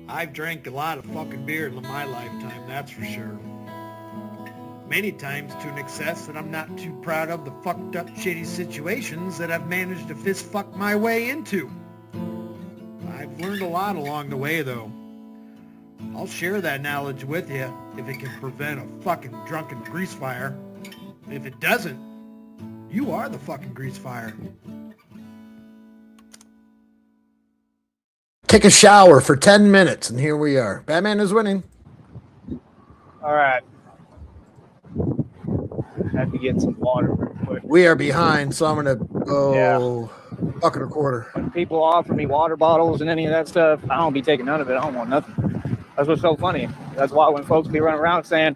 I've drank a lot of fucking beer in my lifetime, that's for sure. Many times to an excess that I'm not too proud of the fucked up shitty situations that I've managed to fist fuck my way into. I've learned a lot along the way though. I'll share that knowledge with you if it can prevent a fucking drunken grease fire. If it doesn't, you are the fucking grease fire. Take a shower for 10 minutes, and here we are. Batman is winning. All right. Have to get some water real quick. We are behind, so I'm going to go bucket or quarter. When people offer me water bottles and any of that stuff, I don't be taking none of it. I don't want nothing. That's what's so funny. That's why when folks be running around saying,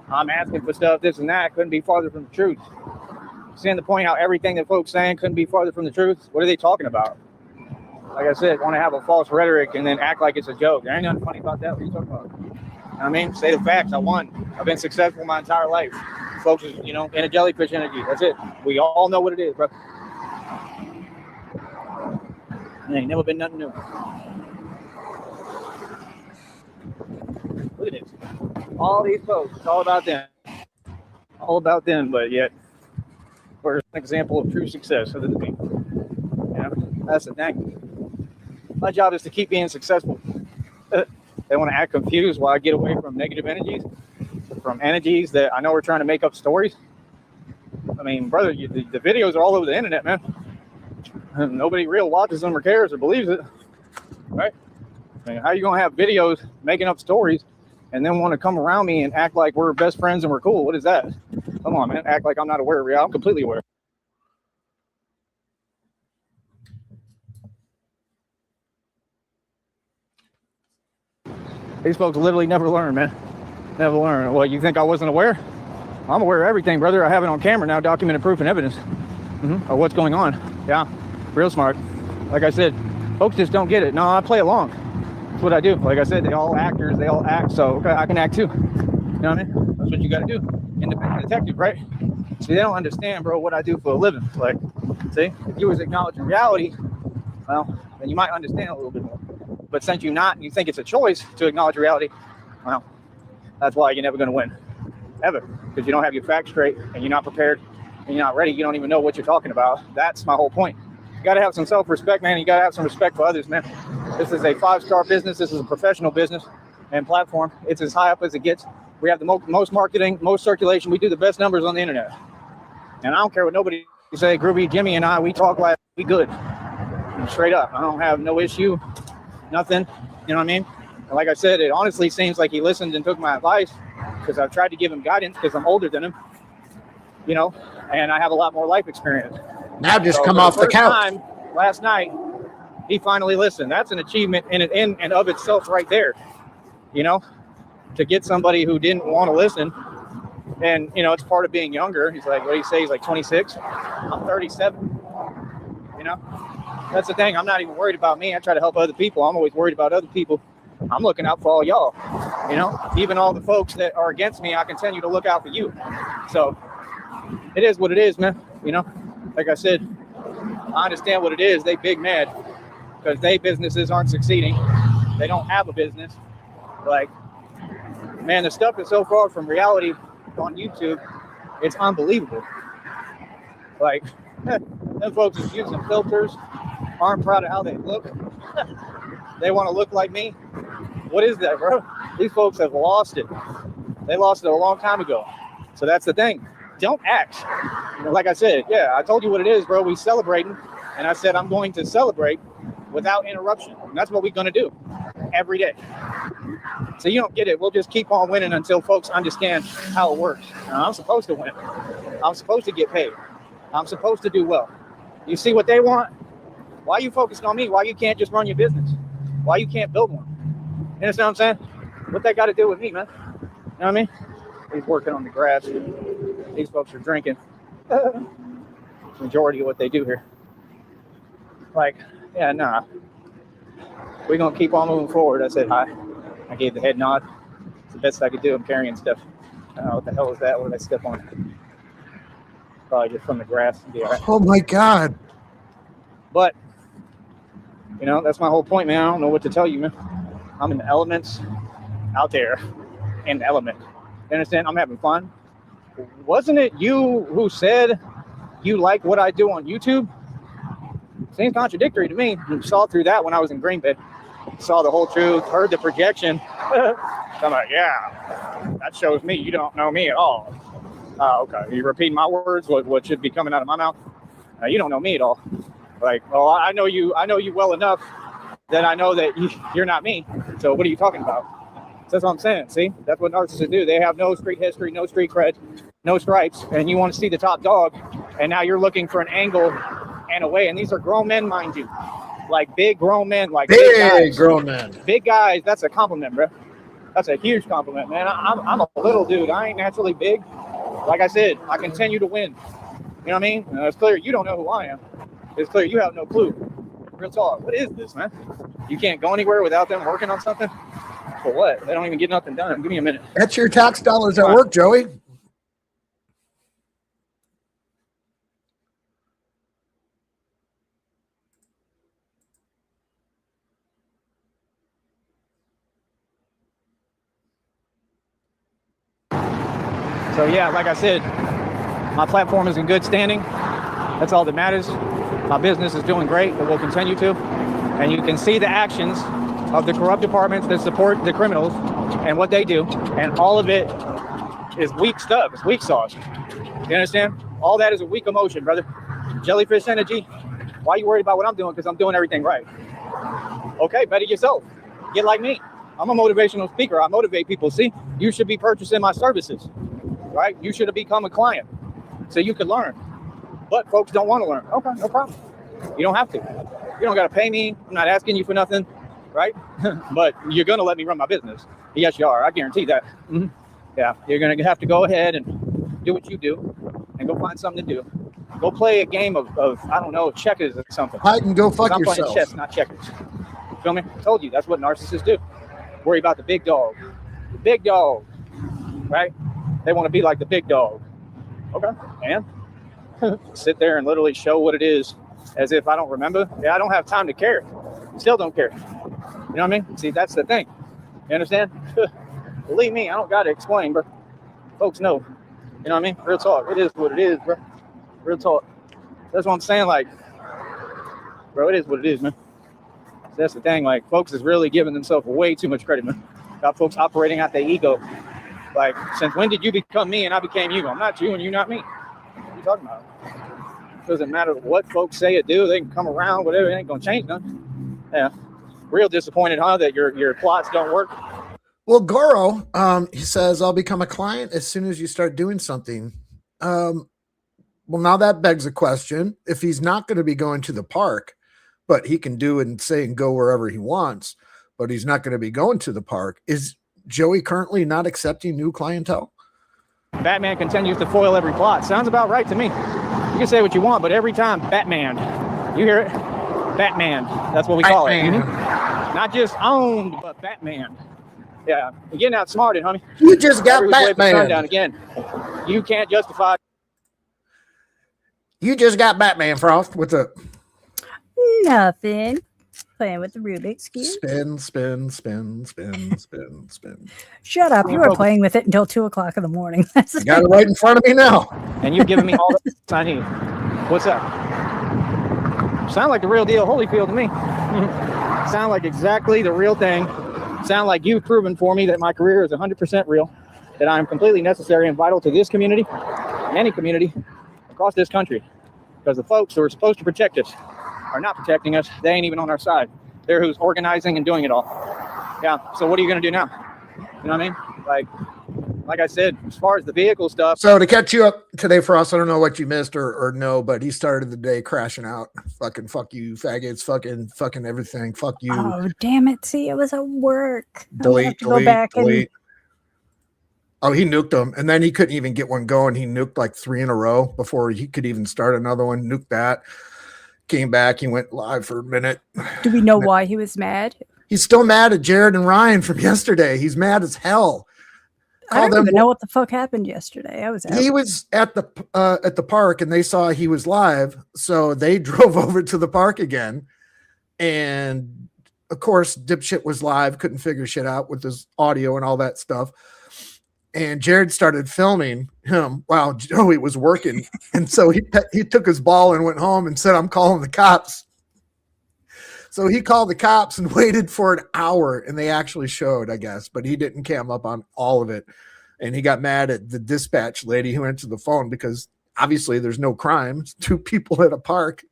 I'm asking for stuff, this and that, couldn't be farther from the truth. Seeing the point how everything that folks saying couldn't be farther from the truth, what are they talking about? Like I said, want to have a false rhetoric and then act like it's a joke. There ain't nothing funny about that. What are you talking about? You know what I mean? Say the facts. I won. I've been successful my entire life. Folks, you know, in a jellyfish energy. That's it. We all know what it is, bro. It ain't never been nothing new. Look at this. All these folks, it's all about them. All about them, but yet we're an example of true success other than me. You know, that's the thing. My job is to keep being successful. They want to act confused while I get away from negative energies, from energies that I know we're trying to make up stories. I mean, brother, the videos are all over the internet, man. Nobody real watches them or cares or believes it, right? I mean, how are you going to have videos making up stories and then want to come around me and act like we're best friends and we're cool? What is that? Come on, man. Act like I'm not aware of reality. I'm completely aware. These folks literally never learn, man. Never learn. Well, you think I wasn't aware? I'm aware of everything, brother. I have it on camera now, documented proof and evidence of what's going on. Yeah, real smart. Like I said, folks just don't get it. No, I play along. That's what I do. Like I said, they all actors, they all act, so okay, I can act too. You know what I mean? That's what you got to do. Independent detective, right? See, they don't understand, bro, what I do for a living. Like, see, if you was acknowledging reality, well, then you might understand a little bit more. But since you're not, and you think it's a choice to acknowledge reality, well, that's why you're never going to win, ever, because you don't have your facts straight, and you're not prepared, and you're not ready. You don't even know what you're talking about. That's my whole point. You got to have some self-respect, man. You got to have some respect for others, man. This is a 5-star business. This is a professional business and platform. It's as high up as it gets. We have the most marketing, most circulation. We do the best numbers on the internet. And I don't care what nobody say. Groovy, Jimmy, and I, we talk like we good. Straight up. I don't have no issue. Nothing, you know what I mean? And like I said, it honestly seems like he listened and took my advice because I've tried to give him guidance because I'm older than him, you know, and I have a lot more life experience. Now just come off the couch. Last night, he finally listened. That's an achievement in and of itself right there, you know, to get somebody who didn't want to listen. And, you know, it's part of being younger. He's like, what do you say? He's like 26. I'm 37, you know. That's the thing. I'm not even worried about me. I try to help other people. I'm always worried about other people. I'm looking out for all y'all, you know, even all the folks that are against me. I continue to look out for you. So it is what it is, man. You know, like I said, I understand what it is. They big mad because they businesses aren't succeeding. They don't have a business. Like, man, the stuff is so far from reality on YouTube. It's unbelievable. Like, them folks is using filters. Aren't proud of how they look. They want to look like me. What is that, bro? These folks have lost it. They lost it a long time ago. So that's the thing. Don't act. Like I said, yeah, I told you what it is, bro. We celebrating. And I said I'm going to celebrate without interruption. And that's what we're going to do every day. So you don't get it. We'll just keep on winning until folks understand how it works. Now, I'm supposed to win. I'm supposed to get paid. I'm supposed to do well. You see what they want? Why are you focused on me? Why you can't just run your business? Why you can't build one? You understand what I'm saying? What that got to do with me, man? You know what I mean? He's working on the grass. These folks are drinking. Majority of what they do here. Like, yeah, nah. We're going to keep on moving forward. I said hi. I gave the head nod. It's the best I could do. I'm carrying stuff. I don't know what the hell is that? What did I step on? Probably just from the grass. Be all right. Oh, my God. But, you know, that's my whole point, man. I don't know what to tell you, man. I'm in the elements out there in the element. You understand? I'm having fun. Wasn't it you who said you like what I do on YouTube? Seems contradictory to me. You saw through that when I was in Green Bay. Saw the whole truth, heard the projection. I'm like, yeah, that shows me you don't know me at all. Okay, you repeating my words, what should be coming out of my mouth? You don't know me at all. Like, well, I know you well enough that I know that you're not me. So what are you talking about? That's what I'm saying. See, that's what narcissists do. They have no street history, no street cred, no stripes, and you want to see the top dog, and now you're looking for an angle and a way. And these are grown men, mind you, like big grown men, like big guys. grown men, big guys. That's a compliment, bro. That's a huge compliment, man. I'm a little dude. I ain't naturally big. Like I said, I continue to win. You know what I mean? It's clear you don't know who I am. It's clear you have no clue. Real talk. What is this, man? You can't go anywhere without them working on something? For what? They don't even get nothing done. Give me a minute. that's your tax dollars at work, Joey. So yeah, like I said, my platform is in good standing. That's all that matters. My business is doing great. It will continue to. And you can see the actions of the corrupt departments that support the criminals and what they do. And all of it is weak stuff. It's weak sauce. You understand? All that is a weak emotion, brother. Jellyfish energy. Why are you worried about what I'm doing? Because I'm doing everything right. Okay, better yourself. Get like me. I'm a motivational speaker. I motivate people. See, you should be purchasing my services, right? You should have become a client so you could learn. But folks don't want to learn. Okay, no problem. You don't have to. You don't got to pay me. I'm not asking you for nothing, right? But you're going to let me run my business. Yes, you are. I guarantee that. Mm-hmm. Yeah, you're going to have to go ahead and do what you do and go find something to do. Go play a game of I don't know, checkers or something. Hide and go fuck I'm yourself. playing chess, not checkers. You feel me? I told you, that's what narcissists do. Worry about the big dog. The big dog, right? They want to be like the big dog. Okay, and sit there and literally show what it is as if I don't remember. Yeah, I don't have time to care. Still don't care. You know what I mean? See, that's the thing. You understand? Believe me, I don't got to explain, bro. Folks know. You know what I mean? Real talk. It is what it is, bro. Real talk. That's what I'm saying. Like, bro, it is what it is, man. That's the thing. Like, folks is really giving themselves way too much credit, man. Got folks operating out their ego. Like, since when did you become me and I became you? I'm not you and you're not me. What are you talking about? Doesn't matter what folks say or do. They can come around, whatever. It ain't gonna change nothing. Yeah. Real disappointed, huh? That your plots don't work. Well, Goro, he says, I'll become a client as soon as you start doing something. Well, now that begs a question. If he's not going to be going to the park, but he can do it and say and go wherever he wants, but he's not going to be going to the park, is Joey currently not accepting new clientele? Batman continues to foil every plot. Sounds about right to me. You can say what you want, but every time, Batman. You hear it? Batman. That's what we call it. Mm-hmm. Not just owned, but Batman. Yeah, you're getting outsmarted, honey. You just got Batman. Sundown again. You can't justify. You just got Batman, Frost. What's up? Nothing. Playing with the Rubik's Cube. Spin, spin, spin, spin, spin, spin. Shut up. You were playing with it until 2 o'clock in the morning. I got it right in front of me now. And you've given me all the I need. What's up? Sound like the real deal Holyfield to me. Sound like exactly the real thing. Sound like you've proven for me that my career is 100% real, that I'm completely necessary and vital to this community, any community across this country, because the folks who are supposed to protect us are not protecting us. They ain't even on our side. They're who's organizing and doing it all. Yeah, so what are you going to do now? You know what I mean? Like I said, as far as the vehicle stuff. So to catch you up today, Frost, I don't know what you missed or know, but he started the day crashing out. Fucking fuck you, faggots. Fucking everything. Fuck you. Oh, damn it. See, it was at work. Delete. Go back and... Oh, he nuked them, and then he couldn't even get one going. He nuked like 3 in a row before he could even start another one. Nuked that. Came back. He went live for a minute. Do we know why he was mad? He's still mad at Jared and Ryan from yesterday. He's mad as hell. I don't even know what the fuck happened yesterday. I was out. He was at the park, and they saw he was live, so they drove over to the park again, and of course, dipshit was live, couldn't figure shit out with his audio and all that stuff. And Jared started filming him while Joey was working. And so he took his ball and went home and said, I'm calling the cops. So he called the cops and waited for an hour, and they actually showed, I guess, but he didn't cam up on all of it. And he got mad at the dispatch lady who answered the phone because obviously there's no crime. It's 2 people at a park.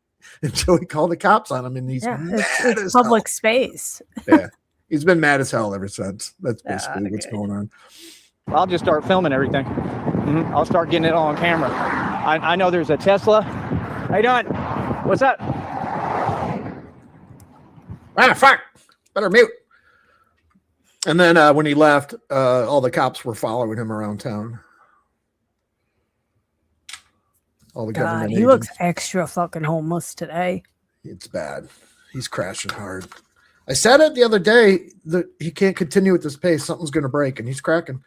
And so he called the cops on him, and he's mad it's public space. Yeah. He's been mad as hell ever since. That's basically what's going on. I'll just start filming everything. I'll start getting it all on camera. I know there's a Tesla. How you doing? What's up? Fuck. Better mute. And then when he left, all the cops were following him around town. All the government He agents. looks extra fucking homeless today. It's bad. He's crashing hard. I said it the other day that he can't continue at this pace. Something's going to break, and he's cracking.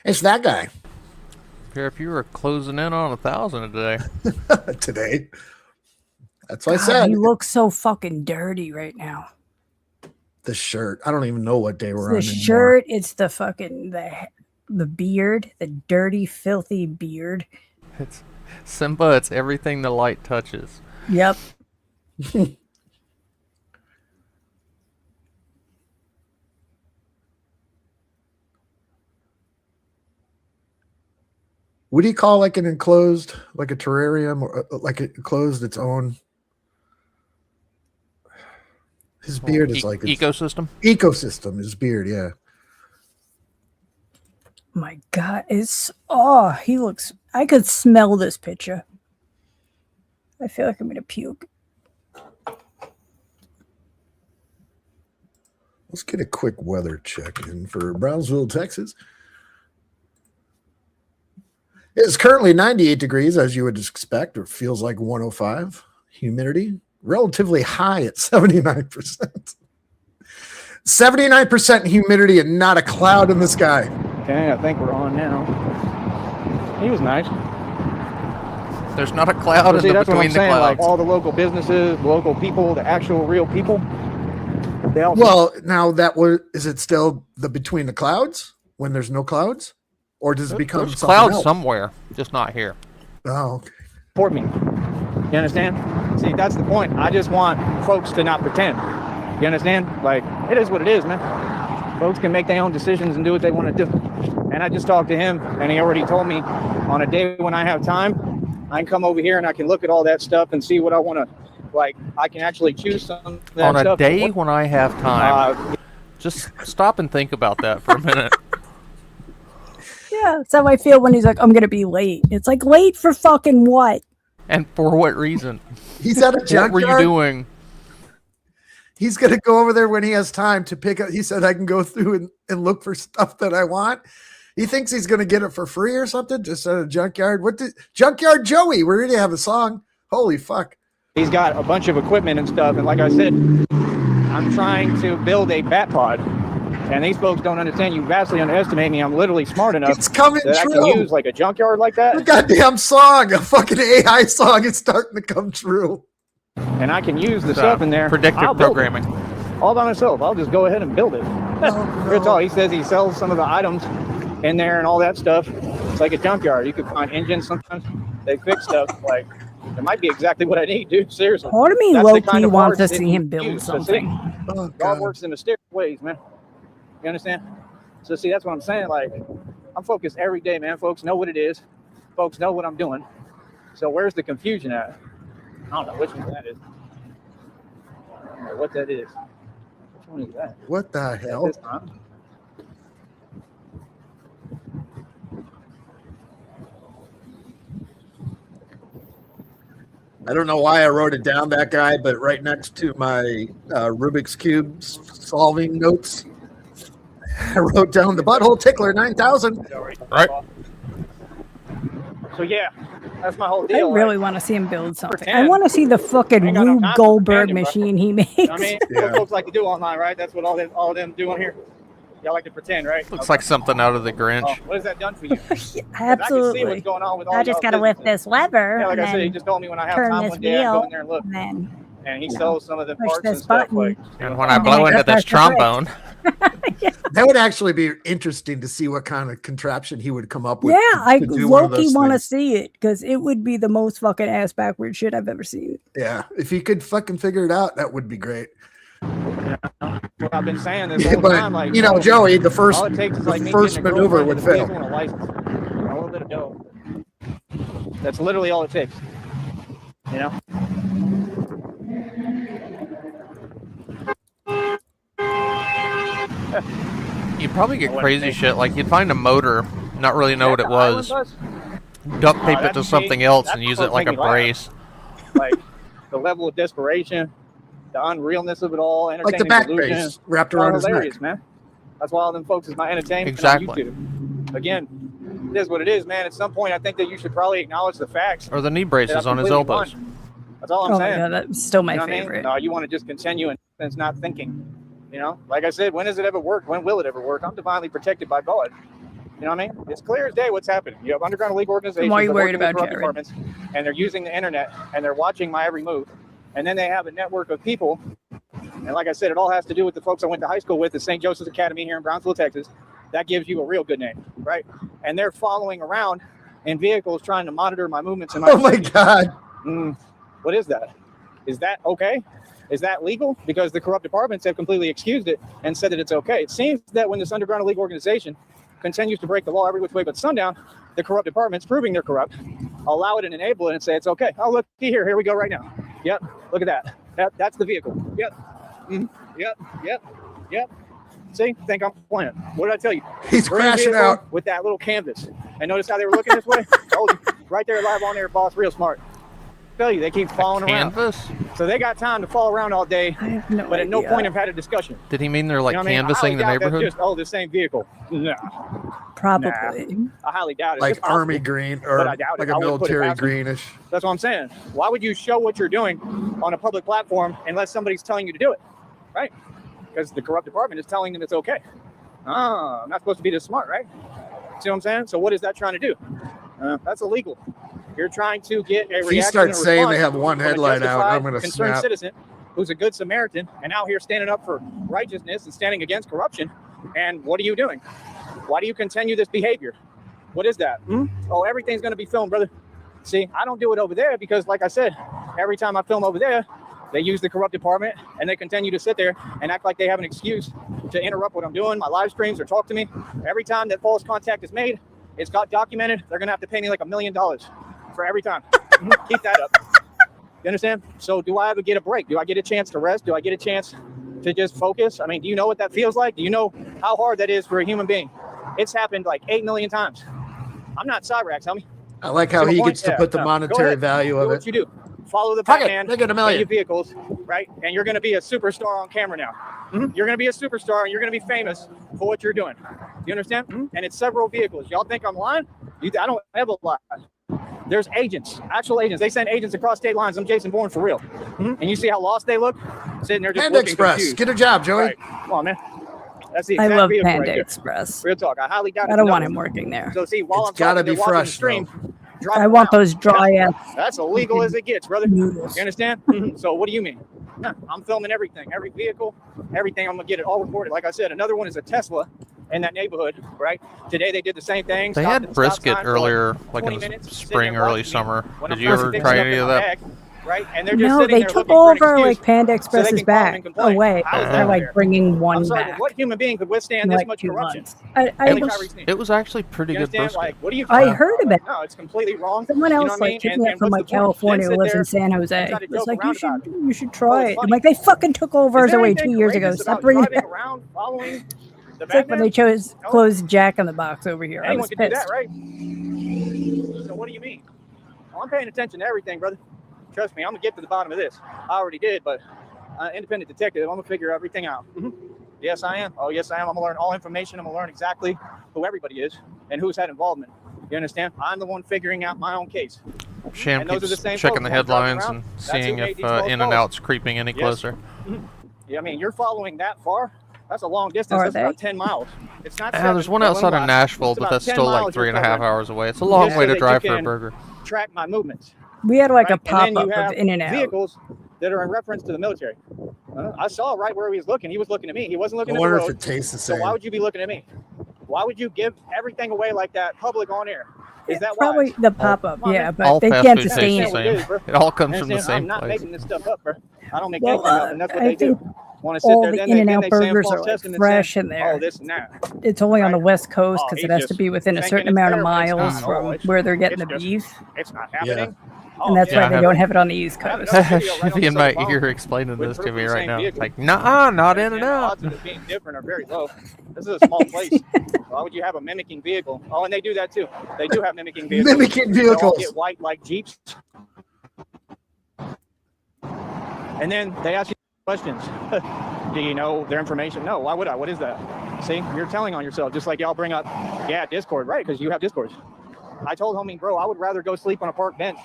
It's that guy. If you were closing in on 1,000 a day. Today. That's what I said. He looks so fucking dirty right now. The shirt. I don't even know what day we're on. The shirt, it's the fucking the beard, the dirty, filthy beard. It's Simba, it's everything the light touches. Yep. What do you call like an enclosed, like a terrarium, or like it enclosed its own? His beard is like ecosystem. Ecosystem. His beard, yeah. My God, he looks. I could smell this picture. I feel like I'm gonna puke. Let's get a quick weather check in for Brownsville, Texas. It's currently 98 degrees, as you would expect. It feels like 105. Humidity, relatively high at 79%. 79% humidity and not a cloud in the sky. Okay, I think we're on now. He was nice. There's not a cloud See, in that's what between I'm the saying. clouds. Like all the local businesses, local people, the actual real people. They all Well, now is it still the between the clouds when there's no clouds? Or does it become There's something clouds else? somewhere, just not here. Oh, okay. support me. You understand? See, that's the point. I just want folks to not pretend. You understand? Like, it is what it is, man. Folks can make their own decisions and do what they want to do. And I just talked to him, and he already told me on a day when I have time, I can come over here and I can look at all that stuff and see what I want to, like, I can actually choose some of that On a stuff. day when I have time, just stop and think about that for a minute. Yeah, that's how I feel when he's like, I'm gonna be late. It's like, late for fucking what? And for what reason? He's at a junkyard. What were you doing? He's going to go over there when he has time to pick up. He said, I can go through and look for stuff that I want. He thinks he's going to get it for free or something, just at a junkyard. Junkyard Joey? We already have a song. Holy fuck. He's got a bunch of equipment and stuff. And like I said, I'm trying to build a bat pod. And these folks don't understand. You vastly underestimate me. I'm literally smart enough It's coming that true. I can use like a junkyard like that. The goddamn song, a fucking AI song is starting to come true. And I can use the stuff in there. Predictive I'll build it. programming. All by myself. I'll just go ahead and build it. That's all. He says he sells some of the items in there and all that stuff. It's like a junkyard. You can find engines sometimes. They fix stuff. Like, it might be exactly what I need, dude. Seriously. Part of me That's the low-key kind of wants to parts see that him you build use. So something. see, Oh, God God. works in mysterious ways, man. You understand? So see, that's what I'm saying. Like, I'm focused every day, man. Folks know what it is. Folks know what I'm doing. So where's the confusion at? I don't know which one that is. I don't know what that is. Which one is that? What the hell? This time? I don't know why I wrote it down, that guy, but right next to my Rubik's Cube solving notes, I wrote down the butthole tickler 9000. Right. So yeah, that's my whole I deal. really like, want to see him build something. I Pretend. want to see the fucking Ain't got no Rube time for Goldberg pretending, bro. machine he makes. you know what I mean, Yeah. what folks like to do online, right? That's what all them do on here. Y'all like to pretend, right? Looks like something out of the Grinch. Oh, what has that done for you? 'Cause I can see Absolutely. what's going on with all I just y'all gotta lift businesses. this lever. Yeah, like and I said, he then just told me when I have turn time this one day, I go wheel, in there and look. and then And he you know, sells some of the push parts and this stuff. button. Like, And when I And blow then I into go this press the brakes. trombone, That would actually be interesting to see what kind of contraption he would come up with. Yeah, I to do one of low-key those want to things. see it because it would be the most fucking ass backward shit I've ever seen. Yeah, if he could fucking figure it out, that would be great. what I've been saying this Yeah, whole but time, like, you know, Joey, the first all it takes is like me first getting a maneuver girlfriend would with a fail. vehicle and a license, and a little bit of dough. That's literally all it takes. You know. you'd probably get What crazy it shit. Like you'd find a motor, not really know what it was, duct tape it that's to me. something else, That's and use what it like a makes me laugh. brace. Like the level of desperation, the unrealness of it all, Like the entertaining back delusion. brace wrapped It's all around his hilarious, neck. man. That's why all them folks is my entertainment Exactly. on YouTube. Again, it is what it is, man. At some point, I think that you should probably acknowledge the facts. Or the knee that braces I've on his completely elbows. won. That's all I'm Oh my saying. god, that's still my You know what I mean? favorite. No, you want to just continue and it's not thinking. You know, like I said, when does it ever work? When will it ever work? I'm divinely protected by God. You know what I mean? It's clear as day what's happening. You have underground illegal organizations Why are you that worried work with about corrupt Jared? departments, and they're using the internet, and they're watching my every move. And then they have a network of people. And like I said, it all has to do with the folks I went to high school with at St. Joseph's Academy here in Brownsville, Texas. That gives you a real good name, right? And they're following around in vehicles trying to monitor my movements in my Oh my vicinity. god! What is that? Is that okay? Is that legal? Because the corrupt departments have completely excused it and said that it's okay. It seems that when this underground illegal organization continues to break the law every which way but sundown, the corrupt departments, proving they're corrupt, allow it and enable it and say it's okay. Oh, look, here we go right now. Yep, look at that. That's the vehicle. Yep. Yep. See, think I'm playing. What did I tell you? He's We're in a crashing vehicle out. with that little canvas. And notice how they were looking this way? Told you. Right there, live on there, boss, real smart. Tell you, they keep following around. Canvas? So they got time to fall around all day, I have no but at no idea. point have had a discussion. Did he mean they're like You know what I mean? I canvassing highly the doubt that's neighborhood? just, the same vehicle. No, Probably. I highly doubt it. Like It's possible, army green but or I doubt it. like I a wouldn't put it military past them. greenish. That's what I'm saying. Why would you show what you're doing on a public platform unless somebody's telling you to do it, right? Because the corrupt department is telling them it's okay. I'm not supposed to be this smart, right? See what I'm saying? So what is that trying to do? That's illegal. You're trying to get a If reaction. he starts and saying they response have one from a headlight out, justified, I'm going to concerned snap. citizen who's a good Samaritan and out here standing up for righteousness and standing against corruption. And what are you doing? Why do you continue this behavior? What is that? Oh, everything's going to be filmed, brother. See, I don't do it over there because, like I said, every time I film over there, they use the corrupt department and they continue to sit there and act like they have an excuse to interrupt what I'm doing, my live streams, or talk to me. Every time that false contact is made, it's got documented. They're going to have to pay me like $1 million for every time. Keep that up. You understand? So do I ever get a break? Do I get a chance to rest? Do I get a chance to just focus? I mean, do you know what that feels like? Do you know how hard that is for a human being? It's happened like 8 million times. I'm not Cyrax, homie. I like how To a he point, gets to yeah, put the no. Go monetary ahead. value Do of what it. you do. Follow the Fuck it, Batman make it $1 in million. your vehicles, right? And you're going to be a superstar on camera now. You're going to be a superstar and you're going to be famous for what you're doing. You understand? And it's several vehicles. Y'all think I'm lying? I don't ever lie. There's agents, actual agents. They send agents across state lines. I'm Jason Bourne for real. And you see how lost they look? Sitting there just Panda looking Express, confused. get a job, Joey. Right. Come on, man. That's the I exact love vehicle Panda right there. Express. Real talk. I highly doubt I it. don't want him working there. So see, while It's I'm gotta talking, be they're watching the fresh, stream. though. driving I want around. those dry ass That's illegal as it gets, brother. noodles. You understand? So what do you mean? I'm filming everything, every vehicle, everything. I'm gonna get it all recorded. Like I said, another one is a Tesla in that neighborhood, right? Today they did the same thing. They stopped had at the stop brisket sign for earlier, like 20 in minutes, sitting spring, there early watching me summer. when Did I'm you ever fixing try something any in of my that? bag, right? And they're just No, sitting they there took looking for an over excuse like Panda so they Express's can call back and complain. away. How is They're that like fair? bringing one I'm sorry, back. but what human being could withstand in this like much 2 corruption? months. I Only was, Kyrie Sneed. It was actually pretty You good understand? brisket. Like, what are you I talking heard about it. No, it's completely wrong. Someone You know else what I like mean? took me up And from what's like the point? California Then who sit lives in there San and Jose. try to It was joke like around about it. you should try it's it. I'm funny. like they fucking took over Is us there away anything 2 years ago. courageous Stop about bringing it driving back. around following the It's like when Batman? they No. closed Jack in the Box over here. I Anyone was could do that, pissed. right? So what do you mean? Well, I'm paying attention to everything, brother. Trust me, I'm gonna get to the bottom of this. I already did, but independent detective, I'm gonna figure everything out. Yes, I am. Oh, yes, I am. I'm gonna learn all information. I'm gonna learn exactly who everybody is and who's had involvement. You understand? I'm the one figuring out my own case. Sham And those are keeps the same checking folks the that drive headlines around. and That's who seeing made if these false In and calls. Out's creeping any Yes. closer. Yeah, I mean, you're following that far. That's a long distance. Are That's about they? 10 miles. It's not. Yeah, there's one outside of Nashville, but that's still like 3.5 hours away. It's a long way to drive for a burger. Track my movements. We had like a Right? And then pop-up you of have In-N-Out. vehicles that are in reference to the military. I saw right where he was looking. He was looking at me. He wasn't I looking at the wonder if road. it tastes the So same. why would you be looking at me? Why would you give everything away like that public on air? Is that Probably wise? the pop-up, Come on, yeah, man. but All they fast can't food sustain tastes the it. same. It all comes from the I'm same not place. making this stuff up, bro. I don't make Well, anything up, and that's what I they do. think Want to sit all there, the then In-N-Out they say in burgers false are like testament fresh saying, in there. oh, this and that. It's only on the Right. West Coast Oh, because he's it has to just be within a thinking certain it's amount of fair, but it's miles not. from Oh, it's- where they're getting it's the just- beef. It's not happening. Oh, And that's yeah, why I they have- don't have it on the East I have Coast. another video right Should on be in the my phone ear explaining with this to proof me of the right same now. vehicle. Like, nah, not And in and the out. odds of it being different are very low. This is a small place. Why would you have a mimicking vehicle? Oh, and they do that too. They do have mimicking vehicles. Mimicking They all vehicles. get white like Jeeps. And then they ask you questions. Do you know their information? No. Why would I? What is that? See, you're telling on yourself. Just like y'all bring up, yeah, Discord, right? Because you have Discord. I told homie, bro, I would rather go sleep on a park bench,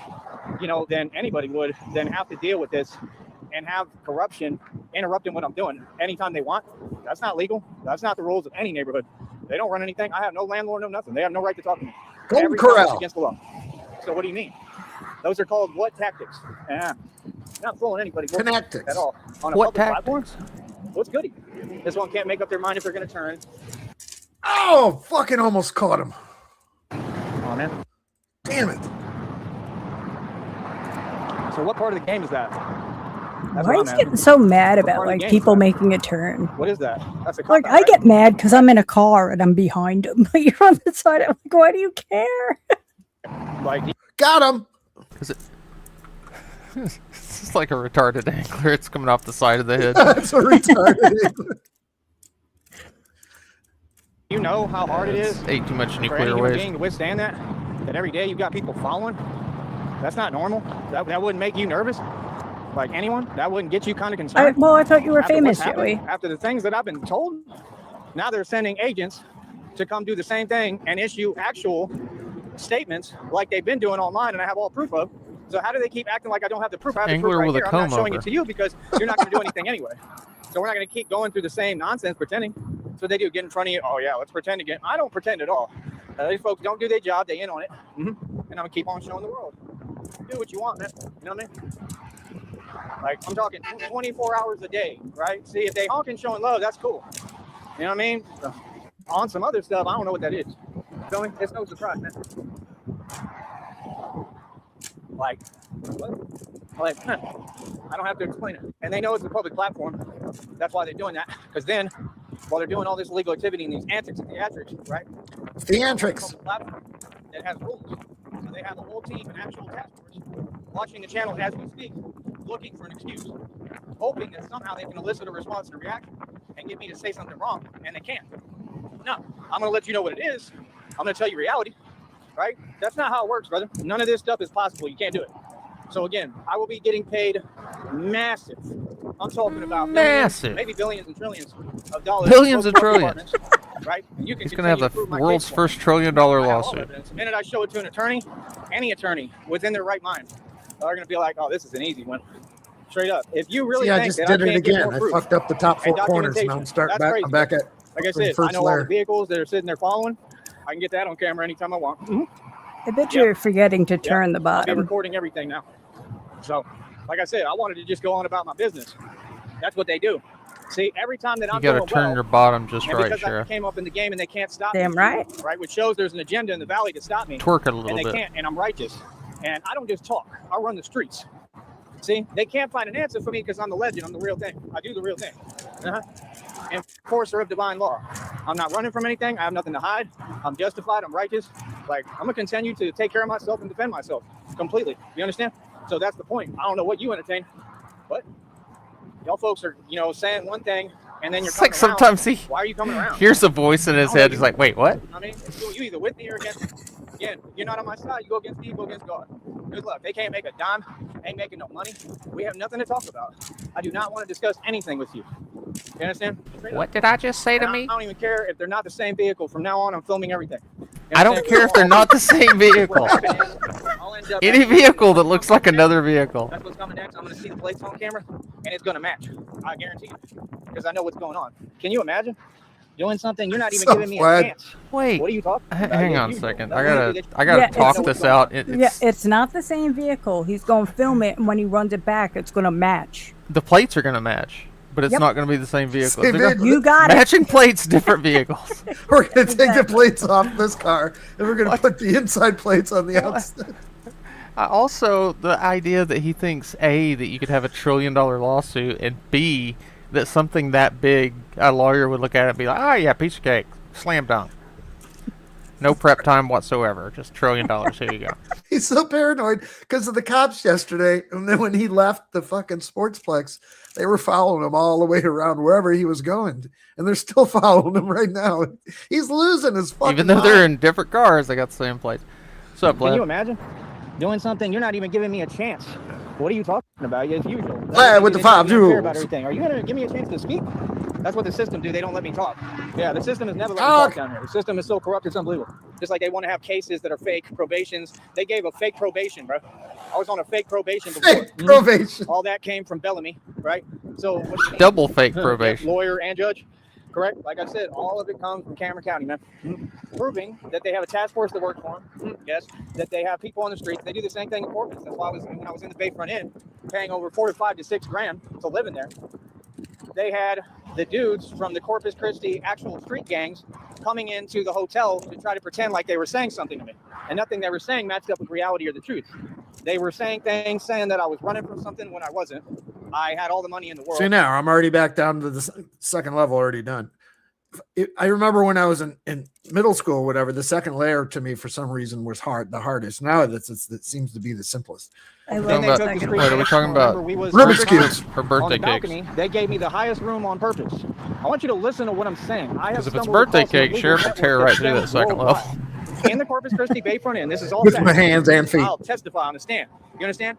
than anybody would, than have to deal with this and have corruption interrupting what I'm doing anytime they want. That's not legal. That's not the rules of any neighborhood. They don't run anything. I have no landlord, no nothing. They have no right to talk to me. Golden Every time it's Corral. against the law. So what do you mean? Those are called what tactics? Yeah. Not fooling anybody Connectics. at all. On a What public tactics? platform? What's goody? This one can't make up their mind if they're going to turn. Oh, fucking almost caught him. Oh, man. Damn it. So what part of the game is that? That's Why what is I'm he getting at. so mad What about part of the like game is people that? making a turn? What is that? That's a cop Like out, I right? get mad because I'm in a car and I'm behind him. But you're on the side. I'm like, why do you care? Like, Got him. Is it? It's just like a retarded angler. It's coming off the side of the head. That's a retarded. you know how hard it is Ate too much for any nuclear human waste. being to withstand that? That every day you've got people following? That's not normal. That wouldn't make you nervous? Like anyone? That wouldn't get you kind of concerned? Well, I thought you were After famous, what's happened, Joey. After the things that I've been told, now they're sending agents to come do the same thing and issue actual statements like they've been doing online, and I have all proof of. So how do they keep acting like I don't have the proof? I have the Angler proof right with a here. I'm not comb showing over. it to you because you're not going to do anything anyway. So we're not going to keep going through the same nonsense pretending. So they do get in front of you. Oh yeah, let's pretend again. I don't pretend at all. These folks don't do their job. They in on it. And I'm going to keep on showing the world. Do what you want, man. You know what I mean? Like, I'm talking 24 hours a day, right? See, if they honking showing love, that's cool. You know what I mean? So, on some other stuff, I don't know what that is. Feel me? It's no surprise, man. Like, what? Like, I don't have to explain it. And they know it's a public platform. That's why they're doing that. Because then, while they're doing all this illegal activity and these antics and theatrics, right? Theatrics. Public platform that has rules. So they have a whole team, an actual task force, watching the channel as we speak, looking for an excuse, hoping that somehow they can elicit a response and a reaction and get me to say something wrong, and they can't. No, I'm going to let you know what it is. I'm going to tell you reality, right? That's not how it works, brother. None of this stuff is possible. You can't do it. So again, I will be getting paid massive. I'm talking about Massive. maybe billions and trillions of dollars. Billions and Most trillions. departments, right? You can He's gonna have continue the to prove my world's case for me. first $1 trillion I have all lawsuit. evidence. The minute I show it to an attorney, any attorney within their right mind, they're going to be like, "Oh, this is an easy one." Straight up. If you really See, I think just that did I it can't get again. more I proof, fucked up the top four and corners. Now I'm documentation, starting that's back. crazy. I'm back at like I the said, I first know all layer. the vehicles that are sitting there following. I can get that on camera anytime I want. I bet you're forgetting to turn the I'll be bottom. recording everything now. So, like I said, I wanted to just go on about my business. That's what they do. See, every time that You I'm gotta doing turn well, your bottom just and right, because I Sheriff. came up in the game and they can't stop Damn me, right. right? Which shows there's an agenda in the valley to stop me. Twerk it a And little they bit. can't, and I'm righteous. And I don't just talk. I run the streets. See, they can't find an answer for me because I'm the legend. I'm the real thing. I do the real thing. Enforcer of divine law. I'm not running from anything. I have nothing to hide. I'm justified. I'm righteous. Like, I'm going to continue to take care of myself and defend myself completely. You understand? So that's the point. I don't know what you entertain, but y'all folks are, saying one thing, and then you're It's coming like around. sometimes he Why are you coming around? hears a voice in his head. He's like, wait, what? I mean, you either with me or against me. Again, you're not on my side. You go against me, you go against God. Good luck. They can't make a dime. Ain't making no money. We have nothing to talk about. I do not want to discuss anything with you. You understand? Straight up. What did I just say to And I me? don't even care if they're not the same vehicle. From now on, I'm filming everything. You I don't understand? care if they're not the same vehicle. What happened is, I'll end up Any actually- vehicle that looks like another vehicle. That's what's coming next. I'm going to see the plates on camera, and it's going to match. I guarantee you. because I know what's going on. Can you imagine doing something? You're not even So giving me a what? chance. Wait. What are you talking about? Hang on a You- second. that's I what gotta Yeah, talk it's- this out. It's not the same vehicle. He's going to film it, and when he runs it back, it's going to match. The plates are gonna match, but it's Yep. not gonna be the same vehicle. Same They're gonna- vehicle. You got it. matching plates, different vehicles. We're gonna take the Exactly. plates off this car, and we're gonna put the inside plates on the outside. Also, the idea that he thinks A, that you could have $1 trillion lawsuit, and B, that something that big, a lawyer would look at it and be like, oh yeah, piece of cake, slam dunk. No prep time whatsoever, just $1 trillion, here you go. He's so paranoid because of the cops yesterday, and then when he left the fucking sportsplex, they were following him all the way around wherever he was going, and they're still following him right now. He's losing his fucking Even though they're mind. in different cars, they got the same plates. What's up, Can you Vlad? imagine doing something? You're not even giving me a chance. What are you talking about? As usual. Vlad with the You 5 don't care jewels. about everything. Are you gonna give me a chance to speak? That's what the system do. They don't let me talk. Yeah, the system has never let me talk down here. The system is so corrupt, it's unbelievable. Just like they want to have cases that are fake probations. They gave a fake probation, bro. I was on a fake probation before. Fake probation. All that came from Bellamy, right? So what do you mean? Double fake Yeah, probation. lawyer and judge, correct? Like I said, all of it comes from Cameron County, man. Proving that they have a task force that works for them. Yes, that they have people on the streets. They do the same thing in Corpus. That's why when I was in the Bayfront Inn, paying over $4 to $5 to $6 grand to live in there. They had the dudes from the Corpus Christi actual street gangs coming into the hotel to try to pretend like they were saying something to me, and nothing they were saying matched up with reality or the truth. They were saying things, saying that I was running from something when I wasn't. I had all the money in the world. See now, I'm already back down to the second level, already done. I remember when I was in middle school, or whatever, the second layer to me for some reason was the hardest. Now it seems to be the simplest. I Talking love Then the about- they took the second street Wait, are we gangs. talking about Remember, we was Rubik's on Cubes? Her the birthday cakes. balcony. They gave me the highest room on purpose. I want you to listen to what I'm saying. I have Because if it's stumbled birthday across an cake, illegal Sheriff will tear network right through that that's second worldwide. level. In the Corpus Christi Bayfront Inn, this is all With facts. my hands and feet. I'll testify on the stand. You understand?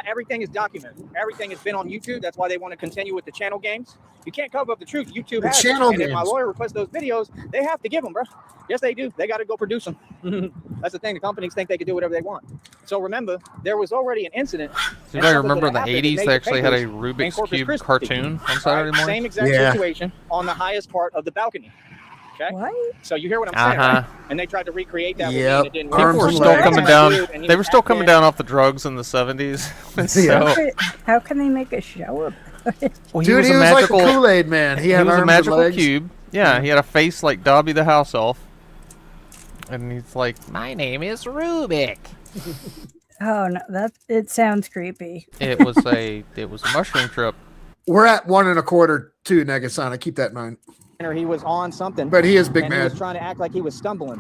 Everything is documented. Everything has been on YouTube. That's why they want to continue with the channel games. You can't cover up the truth. YouTube The has channel it. And if my games. lawyer requests those videos, they have to give them, bro. Yes, they do. They got to go produce them. That's the thing. The companies think they can do whatever they want. So remember, there was already an incident. Do you and guys something remember in that the happened that 80s made they the actually had a papers in Rubik's Corpus Cube Christi. cartoon on Saturday morning? Same exact Yeah. situation on the highest part of the balcony. Okay. What? So you hear what I'm saying, Uh-huh. right? And they tried to recreate that with me, Yep. and it didn't work. People Arms were and still legs. coming down. And They were still coming Afghan- down off the drugs in the 70s. And so, Yeah. How can they make a show about it? well, Dude, he a was magical, like a Kool-Aid man. He he had was arms a magical and legs. cube. Yeah, he had a face like Dobby the house elf. And he's like, my name is Rubik. Oh no, it sounds creepy. It was a mushroom trip. We're at 1 1/4 too, Negasonic. Keep that in mind. Or he was on something. But he is big and he mad. was trying to act like he was stumbling.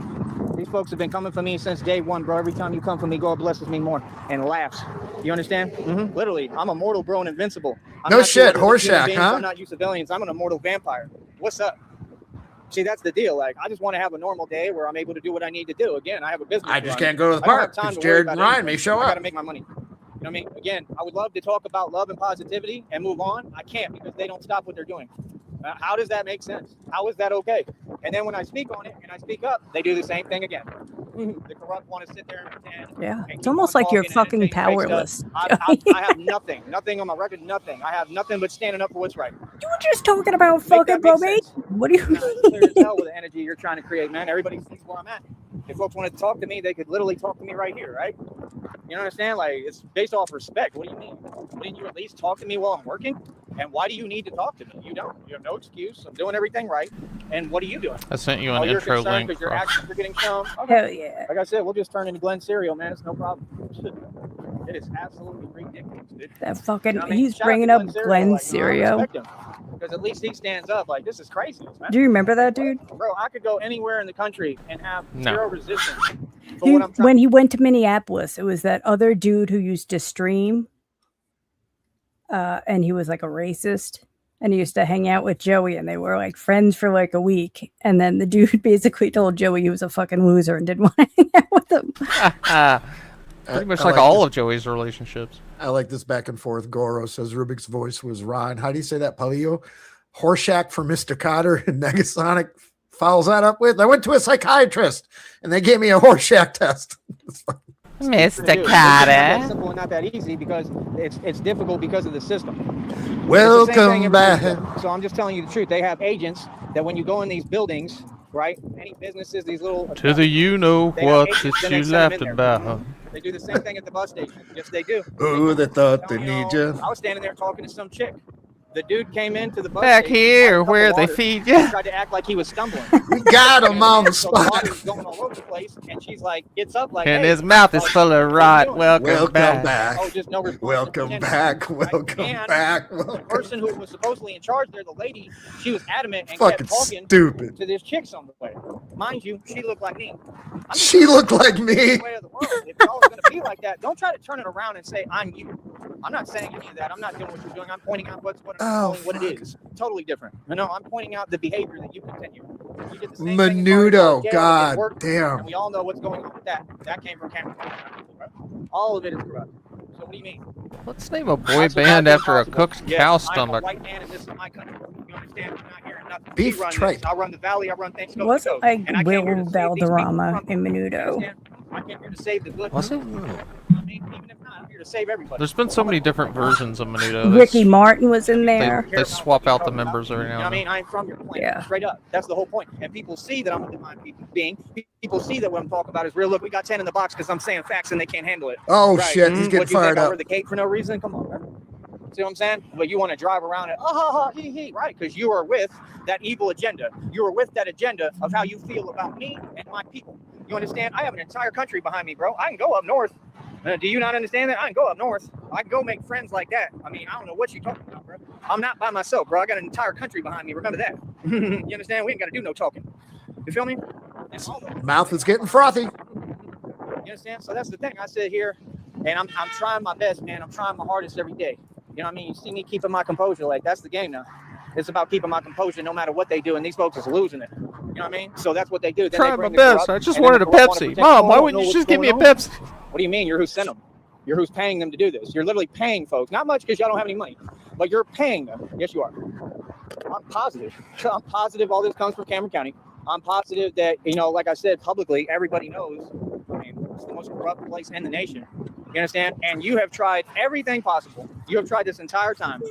These folks have been coming for me since day one, bro. Every time you come for me, God blesses me more and laughs. You understand? Literally, I'm immortal, bro, and invincible. I'm No not shit, you other human Horseshack, beings, huh? I'm not you civilians. I'm an immortal vampire. What's up? See, that's the deal. Like, I just want to have a normal day where I'm able to do what I need to do. Again, I have a business. I to just run. can't go to the I don't have park time because to worry Jared about and Ryan anything. may show I up. gotta make my money. You know what I mean? Again, I would love to talk about love and positivity and move on. I can't because they don't stop what they're doing. How does that make sense? How is that okay? And then when I speak on it and I speak up, they do the same thing again. The corrupt want to sit there and pretend. Yeah, and it's keep almost on like you're talking and fucking saying fake stuff. powerless. I have nothing on my record, nothing. I have nothing but standing up for what's right. You were just talking about Make fucking that make probate. sense. What do you Now, it's clear as mean? hell with the energy you're trying to create, man. Everybody sees where I'm at. If folks wanted to talk to me, they could literally talk to me right here, right? You understand? Like, it's based off respect. What do you mean? Wouldn't you at least talk to me while I'm working? And why do you need to talk to me? You don't. You have no excuse. I'm doing everything right. And what are you doing? I sent you Oh, an you're intro concerned link. because your For, actions are getting shown? Okay. Hell yeah. Like I said, we'll just turn into Glenn cereal, man. It's no problem. It is absolutely ridiculous, dude. That fucking, You know what I mean? he's Shout out bringing to up Cereal, Glenn like, Cereal. I respect him. Because at least he stands up. Like, this is crazy, man. Do you remember that dude? Bro, I could go anywhere in the country and have No. zero resistance for what I'm trying. When he went to Minneapolis, it was that other dude who used to stream, and he was like a racist, and he used to hang out with Joey, and they were like friends for like a week, and then the dude basically told Joey he was a fucking loser and didn't want to hang out with him. pretty much I like like all this. of Joey's relationships. I like this back and forth. Goro says Rubik's voice was Ron. How do you say that, Palio? Horseshack for Mr. Cotter and Negasonic follows that up with, I went to a psychiatrist and they gave me a Horseshack test. Mr. It's not that Carter. simple and not that easy because it's difficult because of the system. It's the same thing Welcome everywhere back. you go. So I'm just telling you the truth. They have agents that when you go in these buildings, right? Any businesses, these little To the you know they have what agents, that then they you send them laughed in there. about. They do the same thing at the bus station. Yes, they do. Oh, they thought Tell they me, need you. I was standing there talking to some chick. The dude came into the bus Back station, had a here cup where of they water, feed and you. tried to act like he was stumbling. We got him on the So the water spot. was going all over the place, and she's like, gets up like, And hey, his mouth is like, full of what are you rot. doing? Welcome back. back. Oh, just no response. Welcome and back. pretending, Welcome right? back. The Welcome. person who was supposedly in charge there, the lady, she was adamant and Fucking kept talking stupid. to this chick somewhere. Mind you, she looked like me. She looked like me. The way of the world. If y'all are going to be like that, don't try to turn it around and say, I'm you. I'm not saying any of that. I'm not doing what you're doing. I'm pointing out what it is. Totally different. No, I'm pointing out the behavior that you continue. You did the same thing as far as Menudo. jail, God it worked, damn. and we all know what's going on with that. That came from Cameron. All of it is corrupt. So what do you mean? Let's name a boy That's band about after a impossible. cooked Yes, cow I'm a stomach. white man and this is my country. You understand? I'm not hearing nothing. Beef We run tripe. this. I run the valley. I run things. Was it like and I came here Will to save these people Valderrama from- in you Menudo? understand? I came here to save the good. Was it? I mean, even if not, I'm here to save everybody. There's been so many different versions of Menudo. Ricky Martin was in there. They swap out the members every You know now what I and mean? I'm from your planet, Yeah. straight up. That's the whole point. And people see that I'm a divine being. People see that what I'm talking about is real. Look, we got 10 in the box because I'm saying facts and they can't handle it. Oh Right. shit, he's What, getting you think fired I up. wear the cape for no reason? Come on, man. See what I'm saying? But you want to drive around and he, right? Because you are with that evil agenda. You are with that agenda of how you feel about me and my people. You understand? I have an entire country behind me, bro. I can go up north. Do you not understand that? I can go up north. I can go make friends like that. I mean, I don't know what you're talking about, bro. I'm not by myself, bro. I got an entire country behind me. Remember that. You understand? We ain't got to do no talking. You feel me? Mouth is getting frothy. You understand? So that's the thing. I sit here and I'm trying my best, man. I'm trying my hardest every day. You know what I mean? You see me keeping my composure. Like, that's the game now. It's about keeping my composure no matter what they do. And these folks is losing it. You know what I mean? So that's what they do. Then Trying they my bring the best. corrupt, I just and then wanted the a corrupt wanna Pepsi. pretend, Mom, "Oh, I why don't wouldn't know you what's just give me a going on." Pepsi? What do you mean? You're who sent them. You're who's paying them to do this. You're literally paying folks. Not much because y'all don't have any money, but you're paying them. Yes, you are. I'm positive. I'm positive all this comes from Cameron County. I'm positive that, you know, like I said, publicly, everybody knows. I mean, it's the most corrupt place in the nation. You understand? And you have tried everything possible. You have tried this entire time.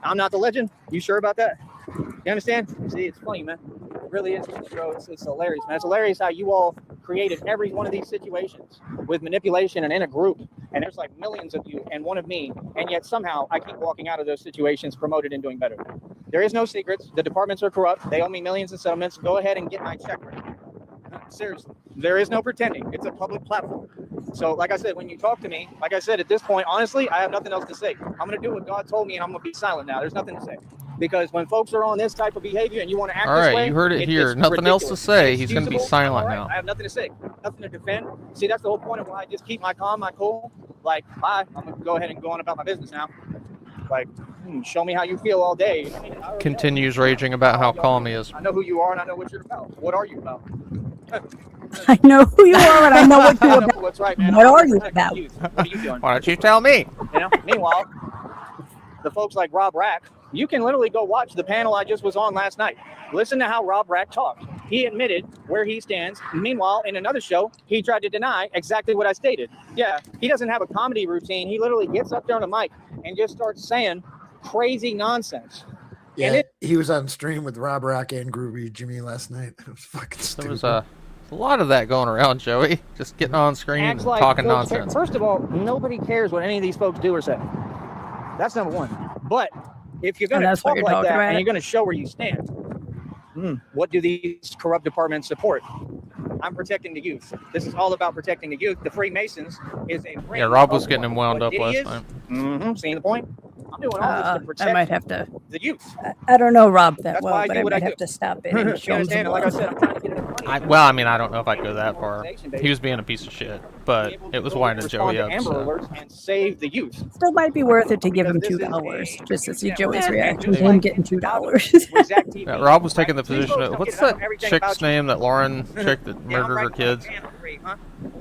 I'm not the legend. You sure about that? You understand? See, it's funny, man. It really is, bro. It's hilarious, man. It's hilarious how you all created every one of these situations with manipulation and in a group. And there's like millions of you and one of me. And yet somehow I keep walking out of those situations promoted and doing better. There is no secrets. The departments are corrupt. They owe me millions in settlements. Go ahead and get my check right. Seriously. There is no pretending. It's a public platform. So like I said, when you talk to me, like I said, at this point, honestly, I have nothing else to say. I'm going to do what God told me and I'm going to be silent now. There's nothing to say. Because when folks are on this type of behavior and you want to act All this right, way, you heard it here. Nothing else to say. He's going to be silent now. I have nothing to say. Nothing to defend. See, that's the whole point of why I just keep my calm, my cool. Like, bye. I'm going to go ahead and go on about my business now. Like, show me how you feel all day. I mean, Continues raging about how calm he is. I know who you are and I know what you're about. What are you about? I know who you are and I know what you're about. What's right, man? What are you about? What are you doing? Why don't you tell me? You know? Meanwhile, the folks like Rob Rack, you can literally go watch the panel I just was on last night. Listen to how Rob Rack talked. He admitted where he stands. Meanwhile, in another show, he tried to deny exactly what I stated. Yeah, he doesn't have a comedy routine. He literally gets up there on the mic and just starts saying crazy nonsense. Yeah, he was on stream with Rob Rock and Groovy Jimmy last night. It was fucking stupid. There was a lot of that going around, Joey. Just getting on screen and talking nonsense. First of all, nobody cares what any of these folks do or say. That's number one. But if you're going to talk like that and you're going to show where you stand, what do these corrupt departments support? I'm protecting the youth. This is all about protecting the youth. The Freemasons is a Yeah, Rob was getting him wound up last time. Seeing the point? I'm doing all this to protect I might have to. the youth. I don't know Rob that That's well, why I but do I what might I have do. to stop in and show You him some understand? Like I love. said, I'm trying to get enough money. Well, I mean, I don't know if I'd go that far. He was being a piece of shit, but it was winding Joey up. Amber So. alerts and save the youth. Still might be worth it to give him Because this is $2 a- just to see Yeah, Joey's yeah, reaction just to him like getting $2. with Zach TV, Yeah, Rob was taking the right? These position folks of don't what's get out that everything chick's about you. name? That Lauren chick that Yeah, I'm murdered her right kids. about Anne Marie, huh?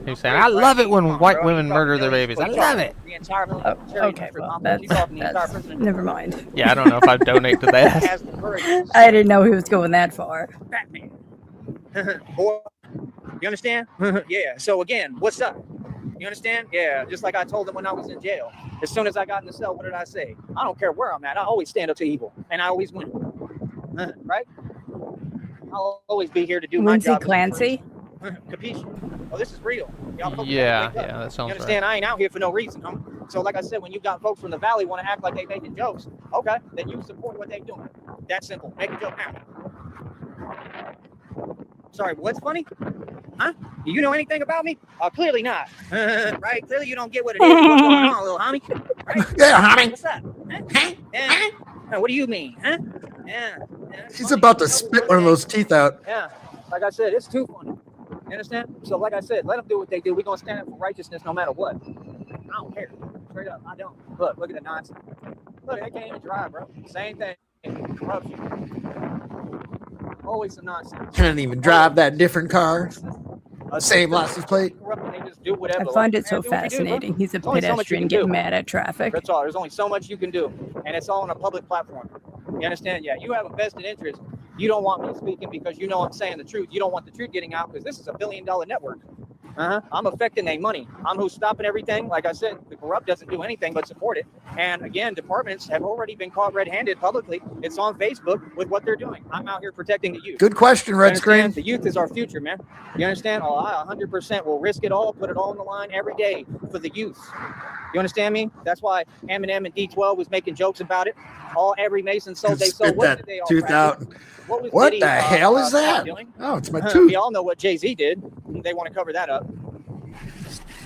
He's saying, "I love it when Come on, white bro. women She's murder talking their millions. babies. I She's love talking it." the entire military Okay, industry well, complex. She's talking the entire that's prison never mind. Yeah, I don't know if I'd donate to that. has the courage to I didn't know he was going that far. Batman. Boy, you understand? Yeah. So again, what's up? You understand? Yeah, just like I told them when I was in jail. As soon as I got in the cell, what did I say? I don't care where I'm at. I always stand up to evil, and I always win. Right? I'll always be here to do my Lindsay job. Clancy. Capiche? Oh, this is real. Y'all folks Yeah, gotta wake up. yeah, that sounds You understand? I ain't out here for no reason, homie. So like I said, when you got folks from the valley want to act like they making jokes, okay, then you support what they doing. That simple. Make a joke now. Sorry, what's funny? Huh? Do you know anything about me? Clearly not. Right? Clearly you don't get what it is. What's going on, little homie? Right? Yeah, homie. What's up? Huh? Yeah. What do you mean? Huh? Yeah. He's about to spit one of those teeth out. Yeah. Like I said, it's too funny. You understand? So like I said, let them do what they do. We're going to stand up for righteousness no matter what. I don't care. Straight up, I don't. Look at the nonsense. Look, they can't even drive, bro. Same thing. Corruption. Always some nonsense. Can't even drive that different car. Same license plate. They just do whatever. I find it so Man, do what you do, fascinating. bro. He's a There's only so much you pedestrian can getting do. mad at traffic. That's all. There's only so much you can do. And it's all on a public platform. You understand? Yeah, you have a vested interest. You don't want me speaking because you know I'm saying the truth. You don't want the truth getting out because this is $1 billion network. I'm affecting their money. I'm who's stopping everything. Like I said, the corrupt doesn't do anything but support it. And again, departments have already been caught red-handed publicly. It's on Facebook with what they're doing. I'm out here protecting the youth. Good question, Red Screen. The youth is our future, man. You understand? Oh, I 100% will risk it all, put it all on the line every day for the youth. You understand me? That's why Eminem and D12 was making jokes about it. Every Mason sold they sold. What did they all tooth practice? out. What The hell is that? doing? Oh, it's my tooth. We all know what Jay-Z did. They want to cover that up.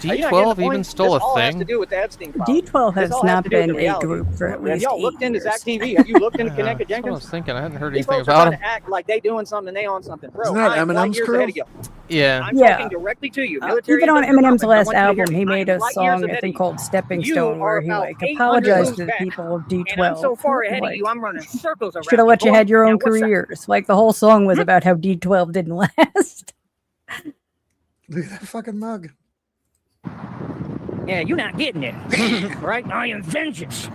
D12 even stole a Has to thing. do with the Epstein file. D12 has This all not to do with been the a reality. group for at Have least y'all 8 looked into years. Zach TV? Have you looked into Yeah, Connected that's what I Jenkins? was thinking. I hadn't heard These anything folks are about trying him. to act like they doing something and they on something. Bro, Isn't that I'm light Eminem's years crew? ahead of you. Yeah. I'm Yeah. talking directly to you. Military Even on industrial Eminem's complex, I last want you to hear album, me. he I made am a light years song, I ahead think, of called Stepping You Stone, are where he about like 800 apologized moves to the back. people of And I'm so D12. far ahead of Like, you, I'm running circles around should have let you boy. had your Now, own what's up? careers. Like the whole song was about how D12 didn't last. Look at that fucking mug. Yeah, you're not getting it. Right? I am vengeance.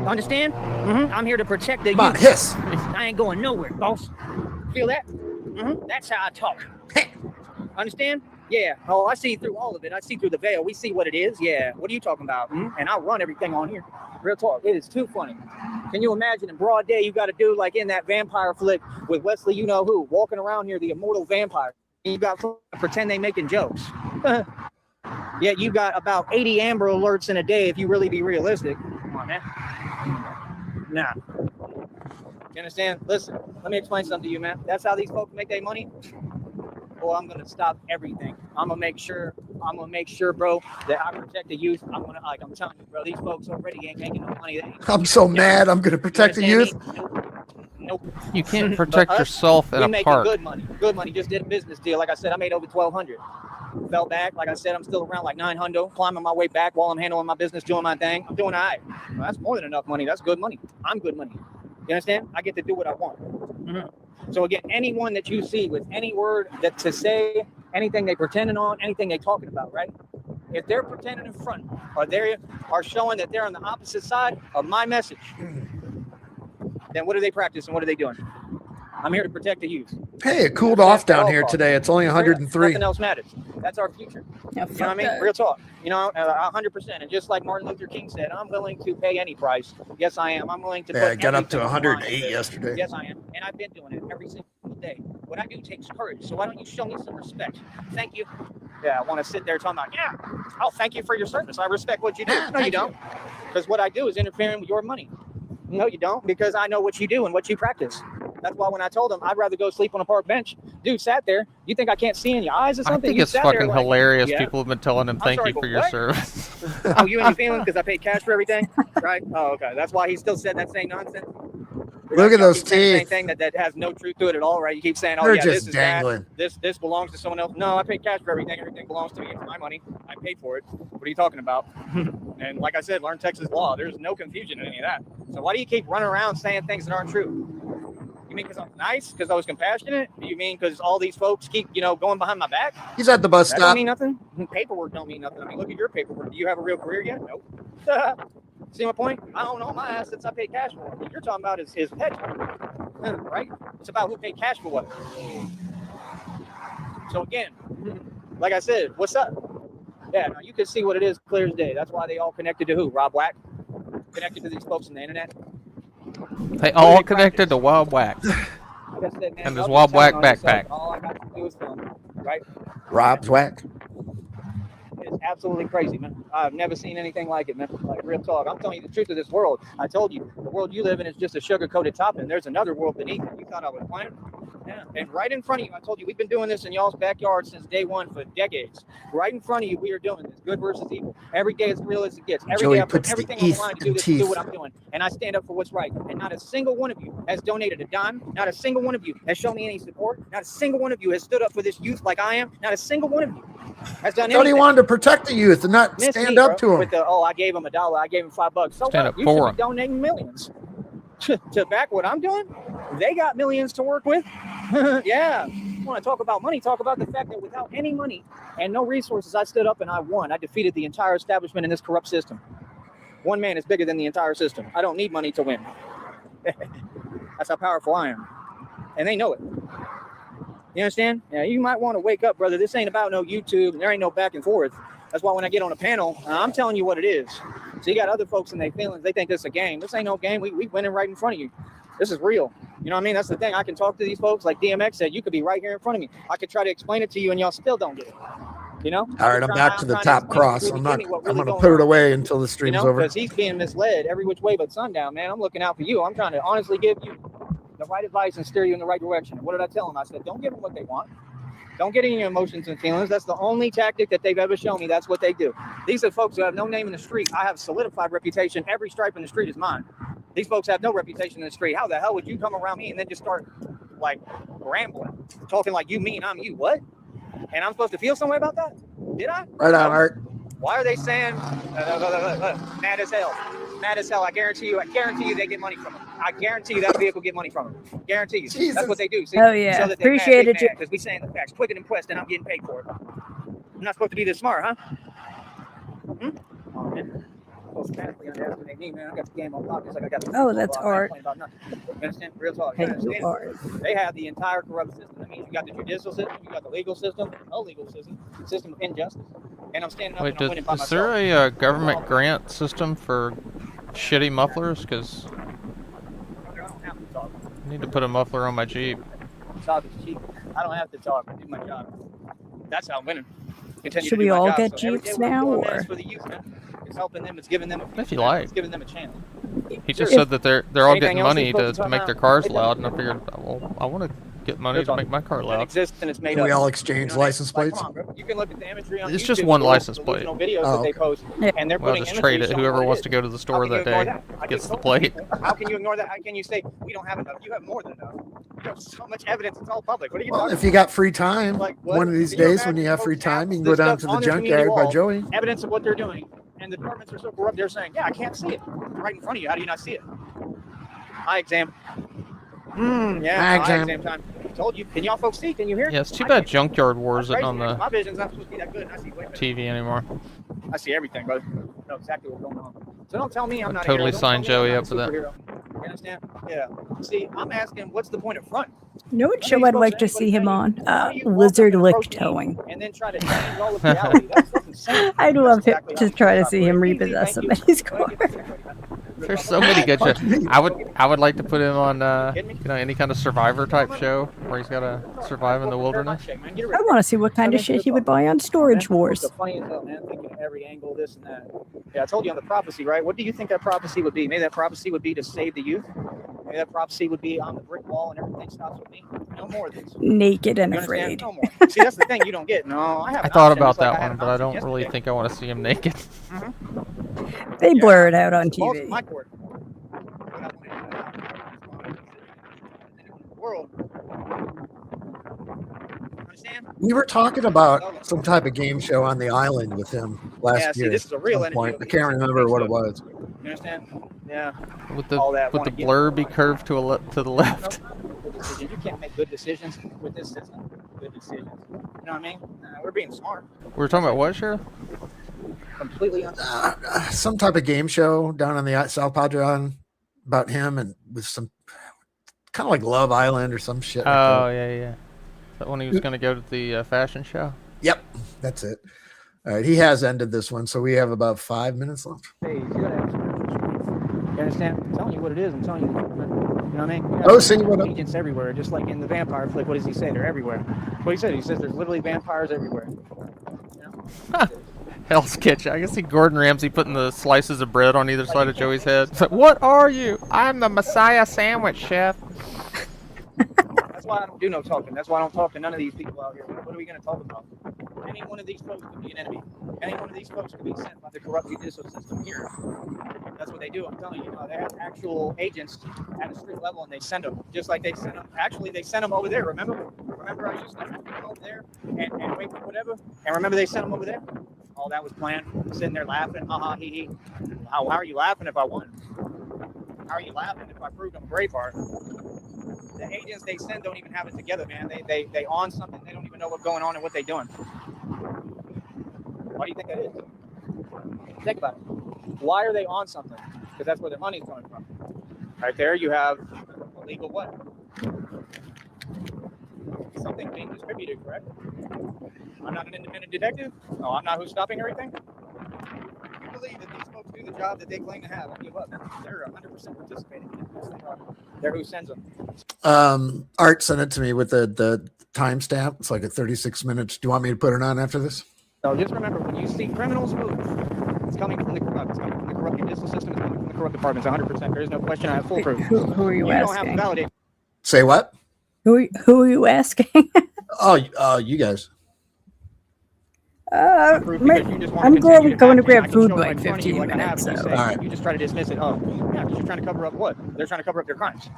Understand? I'm here to protect the Come on, youth. hiss. I ain't going nowhere, boss. Feel that? That's how I talk. Understand? Yeah. Oh, I see through all of it. I see through the veil. We see what it is. Yeah. What are you talking about? And I'll run everything on here. Real talk. It is too funny. Can you imagine in broad day you got to do like in that vampire flick with Wesley, you know who, walking around here, the immortal vampire. And you got to pretend they making jokes. Yet you got about 80 Amber Alerts in a day if you really be realistic. Come on, man. Nah. You understand? Listen, let me explain something to you, man. That's how these folks make their money. Well, I'm gonna stop everything. I'm gonna make sure, bro, that I protect the youth. I'm telling you, bro, these folks already ain't making no money. I'm so mad. I'm going to protect the youth. Nope. You can't protect yourself in we a making park. good money. Good money. Just did a business deal. Like I said, I made over 1,200. Fell back. Like I said, I'm still around like 900, climbing my way back while I'm handling my business, doing my thing. I'm doing all right. Well, that's more than enough money. That's good money. I'm good money. You understand? I get to do what I want. So again, anyone that you see with any word that to say anything they pretending on, anything they talking about, right? If they're pretending in front, or they are showing that they're on the opposite side of my message, then what do they practice and what are they doing? I'm here to protect the youth. Hey, it cooled off down here today. It's only 103. Nothing else matters. That's our future. Yeah, You know what I mean? Real talk. You know, 100%. And just like Martin Luther King said, I'm willing to pay any price. Yes, I am. I'm willing to. Yeah, put I got up to everything on the line. 108 yesterday. Yes, I am. And I've been doing it every single day. What I do takes courage. So why don't you show me some respect? Thank you. Yeah, I want to sit there talking about, yeah, oh, thank you for your service. I respect what you do. No, you don't. Because what I do is interfering with your money. No, you don't. Because I know what you do and what you practice. That's why when I told him I'd rather go sleep on a park bench, dude sat there. You think I can't see in your eyes or I something? think You it's sat there fucking like, hilarious. yeah. People have been telling him thank sorry, you for but your what? service. Oh, you and your feelings because I paid cash for everything, right? Oh, okay. That's why he still said that same nonsense. Look at those Same teeth. thing that has no truth to it at all, right? You keep saying, "Oh They're yeah, just this is dangling. bad. This belongs to someone else." No, I paid cash for everything. Everything belongs to me. It's my money. I paid for it. What are you talking about? And like I said, learn Texas law. There's no confusion in any of that. So why do you keep running around saying things that aren't true? You mean because I'm nice? Because I was compassionate? Do you mean because all these folks keep, going behind my back? He's at the bus That don't stop. mean nothing. Paperwork don't mean nothing. I mean, look at your paperwork. Do you have a real career yet? Nope. See my point? I own all my assets I paid cash for. What you're talking about is hedge, right? It's about who paid cash for what. So again, like I said, what's up? Yeah, no, you can see what it is clear as day. That's why they all connected to who? Rob Wack? Connected to these folks on the internet? They all connected to Wild Whack Like I said, man, and his y'all Wild be telling Whack on yourself, backpack. all I got to do is film, right? Rob's whack. It's absolutely crazy, man. I've never seen anything like it, man. Like, real talk. I'm telling you the truth of this world. I told you, the world you live in is just a sugar-coated topping. There's another world beneath it. You thought I was playing? Yeah. And right in front of you, I told you, we've been doing this in y'all's backyard since day one for decades. Right in front of you, we are doing this. Good versus evil. Every day as real as it gets. Every Joey day I put puts the everything on the teeth line to do and this, to do teeth. what I'm doing. And I stand up for what's right. And not a single one of you has donated a dime. Not a single one of you has shown me any support. Not a single one of you has stood up for this youth like I am. Not a single one of you has done Thought he anything. wanted to protect the youth and not Miss stand me, up bro, to him. with the, I gave him $1, I gave him $5. So Stand what? up You for should him. be donating millions to back what I'm doing. They got millions to work with. Yeah. You want to talk about money? Talk about the fact that without any money and no resources, I stood up and I won. I defeated the entire establishment in this corrupt system. One man is bigger than the entire system. I don't need money to win. That's how powerful I am. And they know it. You understand? Yeah, you might want to wake up, brother. This ain't about no YouTube, and there ain't no back and forth. That's why when I get on a panel, I'm telling you what it is. So you got other folks in their feelings. They think this is a game. This ain't no game. We winning right in front of you. This is real. You know what I mean? That's the thing. I can talk to these folks like DMX said. You could be right here in front of me. I could try to explain it to you, and y'all still don't get it. You know? All right, I'm back to the top cross. I'm going to put it away until the stream's over. Because he's being misled every which way but sundown, man. I'm looking out for you. I'm trying to honestly give you the right advice and steer you in the right direction. What did I tell him? I said, don't give them what they want. Don't get in your emotions and feelings. That's the only tactic that they've ever shown me. That's what they do. These are folks who have no name in the street. I have solidified reputation. Every stripe in the street is mine. These folks have no reputation in the street. How the hell would you come around me and then just start like rambling, talking like you mean I'm you? What? And I'm supposed to feel some way about that? Did I? Right on, Art. Why are they saying mad as hell? Mad as hell. I guarantee you they get money from them. I guarantee you that vehicle get money from them. Guarantee you. Jesus. That's what they do. See? Oh, yeah. So that they're Appreciate it, because we saying the facts quicker than Quest and I'm getting paid for it. I'm not supposed to be this smart, huh? Oh, man. Automatically underestimate me, man. I got the game on lock. It's like I got the Oh, that's Art. You understand? Real talk. Hey, You understand? Art. They have the entire corrupt system. That means you got the judicial system, you got the legal system, illegal system, system of injustice. And I'm standing up Wait, and I'm winning by is myself. there a government grant system for shitty mufflers? Because I don't have to talk. I need to put a muffler on my Jeep. Talk is cheap. I don't have to talk. I do my job. That's how I'm winning. Continue Should to do we my all job. get So every Jeeps day what I'm now, doing, man, or? it's for the youth, man. It's helping them. It's giving them a If you man. like. It's giving them a chance. He just If- said that they're all Anything getting else money you're supposed to to make talk their about? cars It loud, and I figured, well, I want to get money to make my car It loud. exists and it's made Can we up. all exchange You know what I mean? license Like, plates? come on, bro. You can look at the imagery on It's YouTube, just one the license plate. delusional videos Oh, that they okay. post, Yeah. and they're Well, putting just trade imagery it. showing Whoever what it wants is. to go to the How store can you that ignore day that? I gets just the told plate. you. How can you ignore that? How can you say we don't have enough? You have more than enough. You have so much evidence. It's all public. What are you Well, talking if you got free time, Like, what? one of these Can you days when imagine you have free folks have time, you can go this down stuff to the on their community junkyard by wall, Joey. evidence of what they're doing, and the departments are so corrupt, they're saying, yeah, I can't see it. Right in front of you. How do you not see it? Eye exam. Yeah, Eye eye exam. exam time. Told you. Can y'all folks see? Can you hear? Yeah, it's too I bad can't. Junkyard Wars That's isn't on crazy, man. the My vision's not supposed to be that good. And I see way better. TV anymore. I see everything, brother. I know exactly what's going on. So don't tell me I'm I'd not a totally hero. Don't sign tell me Joey I'm up for not a that. superhero. You understand? Yeah. See, I'm asking, what's the point of front? You know what None of show these I'd folks like are to see anybody him saying, on? how do you walk Lizard up and lick approach me towing. and then try to change all of reality? That's fucking insane. I'd That's love him exactly how to you try to operate. see him Easy, repossess thank you. somebody's Go ahead, car. get this ready, man. There's so many good shows. Fuck me. I would like to put him on Kidding me? any kind of survivor type show where he's got to survive in the wilderness. I want to see what kind of shit he would buy on Storage Wars. So funny as hell, man. Thinking of every angle, this and that. Yeah, I told you on the prophecy, right? What do you think that prophecy would be? Maybe that prophecy would be to save the youth. Maybe that prophecy would be on the brick wall and everything stops with me. No more of this. Naked and You understand? afraid. No more. See, that's the thing you don't get. No, I have. I an thought option, about just like that I had one, an but I option don't really yesterday. think I want to see him naked. They Yeah. blur it out on Balls in TV. my court. But I wanted to the world. Understand? We were talking about some type of game show on the island with him last Yeah, see, year. this is a real at some point. energy. I can't remember what it was. You understand? Yeah. Would All that the wanna get- blur be curved to the left? Good decisions. You can't make good decisions with this system. Good decisions. You know what I mean? We're being smart. We were talking about what, Sheriff? Completely Some type of game show down on the South Padre Island about him and with some kind of like Love Island or some shit. Oh, yeah. That when he was going to go to the fashion show? Yep, that's it. All right, he has ended this one, so we have about 5 minutes left. Hey, you gotta have some. You understand? I'm telling you what it is. I'm telling you. You know what I mean? You Oh, see what? agents everywhere, just like in the vampire flick. What does he say? They're everywhere. What he said? He says there's literally vampires everywhere. You know? Hell's Kitchen. I can see Gordon Ramsay putting the slices of bread on either side of Joey's head. It's like, what are you? I'm the Messiah sandwich chef. That's why I don't do no talking. That's why I don't talk to none of these people out here. What are we going to talk about? Any one of these folks could be an enemy. Any one of these folks could be sent by the corrupt judicial system here. That's what they do. I'm telling you, they have actual agents at a street level, and they send them just like they sent them. Actually, they sent them over there. Remember I used to go over there and wait for whatever. And remember they sent them over there. All that was planned. Sitting there laughing, ha ha, hee hee. How are you laughing if I won? How are you laughing if I proved I'm a Braveheart? The agents they send don't even have it together, man. They on something. They don't even know what's going on and what they're doing. Why do you think that is? Think about it. Why are they on something? Because that's where their money's coming from. Right there, you have illegal what? Something being distributed, correct? I'm not an independent detective. No, I'm not who's stopping everything. You believe that these folks do the job that they claim to have and give up. They're 100% participating in it. They're who sends them. Art sent it to me with the timestamp. It's like a 36 minutes. Do you want me to put it on after this? So just remember, when you see criminals move, it's coming from the corrupt. It's coming from the corrupt judicial system. It's coming from the corrupt departments. 100%. There is no question. I have full proof. Who are you don't have to asking? validate. Say what? Who are you asking? You guys. Proof because you just want I'm to continue going to have me. I grab can food show in it like in front of you 15 like I have, minutes. and you So. say- All right. You just try to dismiss it. Oh, yeah, because you're trying to cover up what? They're trying to cover up their crimes.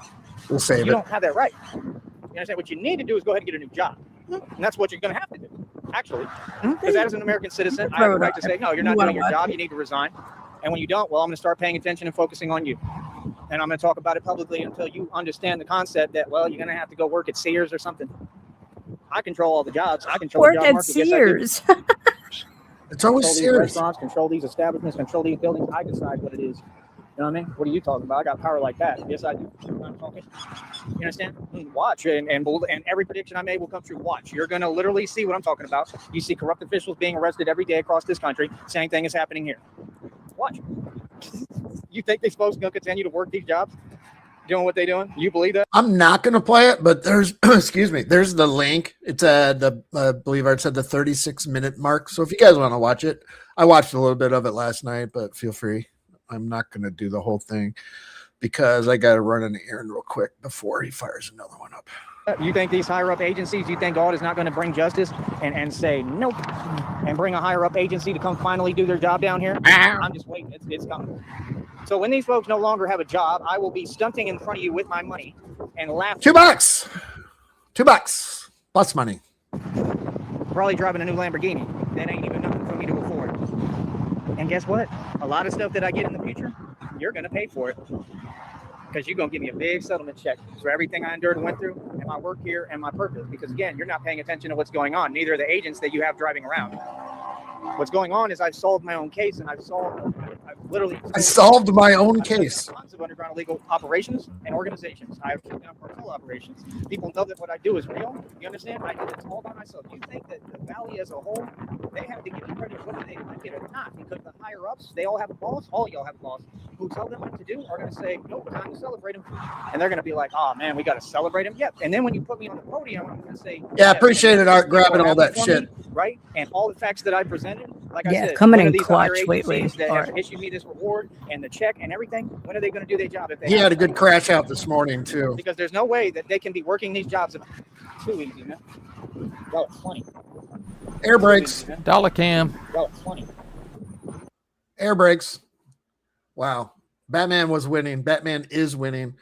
We'll save You it. don't have that right. You understand? What you need to do is go ahead and get a new job. And that's what you're going to have to do, actually. Because as an American citizen, I have the right to say, no, you're not doing your job. You need to resign. And when you don't, well, I'm going to start paying attention and focusing on you. And I'm going to talk about it publicly until you understand the concept that, well, you're going to have to go work at Sears or something. I control all the jobs. I control Work the job at market. Yes, I do. Sears. It's always Control these serious. restaurants, control these establishments, control these buildings. I decide what it is. You know what I mean? What are you talking about? I got power like that. Yes, I do. I'm talking. You understand? Watch, and every prediction I made will come true. Watch. You're going to literally see what I'm talking about. You see corrupt officials being arrested every day across this country. Same thing is happening here. Watch. You think these folks going to continue to work these jobs? Doing what they're doing? You believe that? I'm not going to play it, but there's, excuse me, there's the link. It's at the, I believe I said the 36-minute mark. So if you guys want to watch it, I watched a little bit of it last night, but feel free. I'm not going to do the whole thing because I got to run an errand real quick before he fires another one up. You think these higher up agencies, you think God is not going to bring justice and say nope and bring a higher up agency to come finally do their job down here? I'm just waiting. It's coming. So when these folks no longer have a job, I will be stunting in front of you with my money and laughing. $2 plus money. Probably driving a new Lamborghini. That ain't even nothing for me to afford. And guess what? A lot of stuff that I get in the future, you're going to pay for it. Because you're going to give me a big settlement check for everything I endured and went through and my work here and my purpose. Because again, you're not paying attention to what's going on. Neither are the agents that you have driving around. What's going on is I've solved my own case and I've literally solved my own case. Tons of underground illegal operations and organizations. I have shut down cartel operations. People know that what I do is real. You understand? I do this all by myself. You think that the valley as a whole, they have to give me credit whether they like it or not, because the higher ups, they all have a boss. All y'all have a boss who tell them what to do are going to say, nope, time to celebrate him. And they're going to be like, oh man, we got to celebrate him. Yep. And then when you put me on the podium, I'm going to say, yeah, appreciate it, Art, grabbing all that shit. Me, right? And all the facts that I presented, like I said, coming in these clutch. higher Wait. agencies that have issued me this reward and the check and everything, when are they going to do their job? If they He had a good crash out this morning too. Because there's no way that they can be working these jobs too easy, man. Y'all are funny. Air brakes. Dollar cam. Y'all are funny. Air brakes. Wow. Batman was winning. Batman is winning.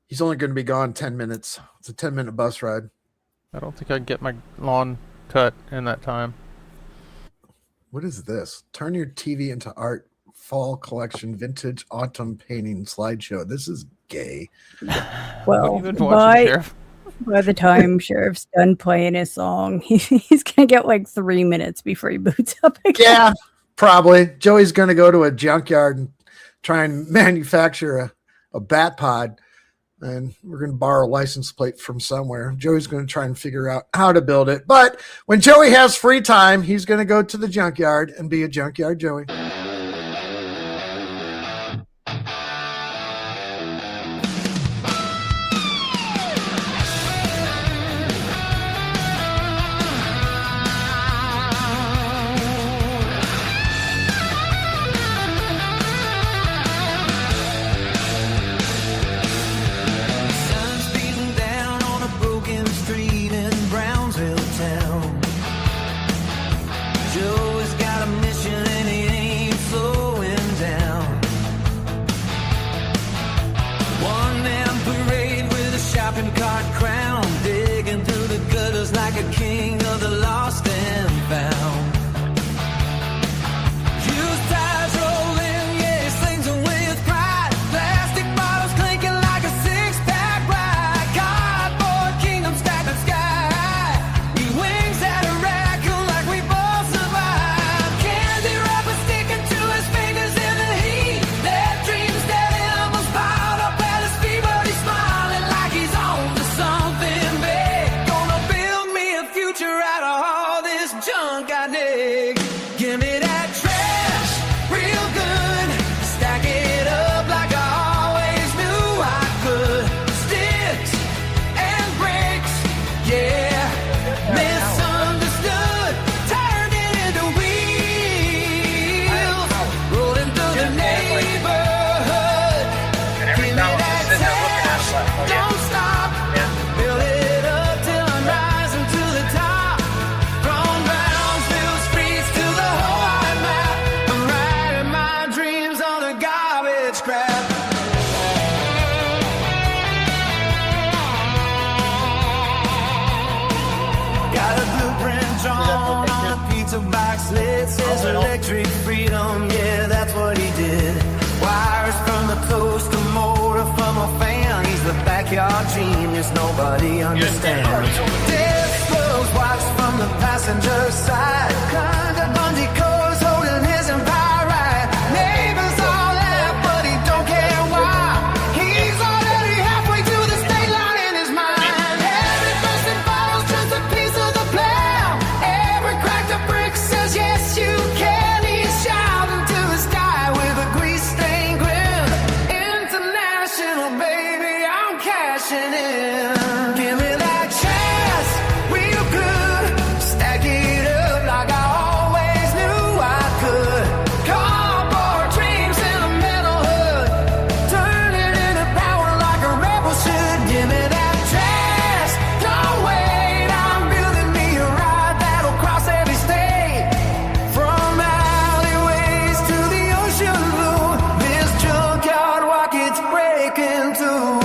He's only going to be gone 10 minutes. It's a 10-minute bus ride. I don't think I can get my lawn cut in that time. What is this? Turn your TV into art. Fall collection, vintage autumn painting slideshow. This is gay. Well, What have you been watching, Sheriff? by the time Sheriff's done playing his song, he's going to get like 3 minutes before he boots up again. Yeah, probably. Joey's going to go to a junkyard and try and manufacture a bat pod. and we're going to borrow a license plate from somewhere. Joey's going to try and figure out how to build it. But when Joey has free time, he's going to go to the junkyard and be a junkyard Joey. Electric freedom, yeah, that's what he did. Wires from the toaster motor from a fan. He's the backyard genius nobody understands. Disclosed watch from the passenger side. Kind of bungee cords holding his empire right. Neighbors all laugh, but he don't care why. He's already halfway to the state line in his mind. Every person follows just a piece of the plan. Every crack the brick says yes you can. Give me that chance, real good. Stack it up like I always knew I could. Cardboard dreams in a metal hood. Turn it into power like a rebel should. Give me that chance. Don't wait, I'm building me a ride that'll cross every state. From alleyways to the ocean blue. This junkyard rocket's breaking too.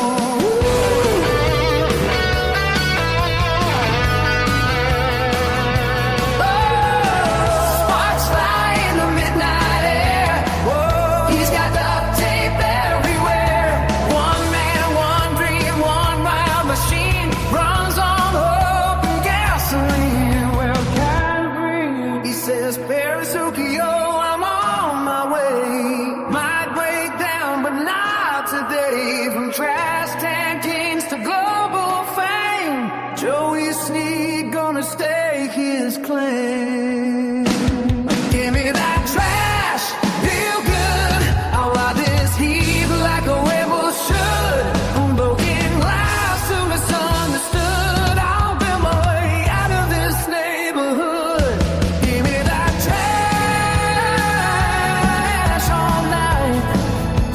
Sneed gonna stake his claim. Give me that trash, feel good. I'll ride this heat like a rebel should. I'm broken glass to misunderstood. I'll build my way out of this neighborhood. Give me that trash all night.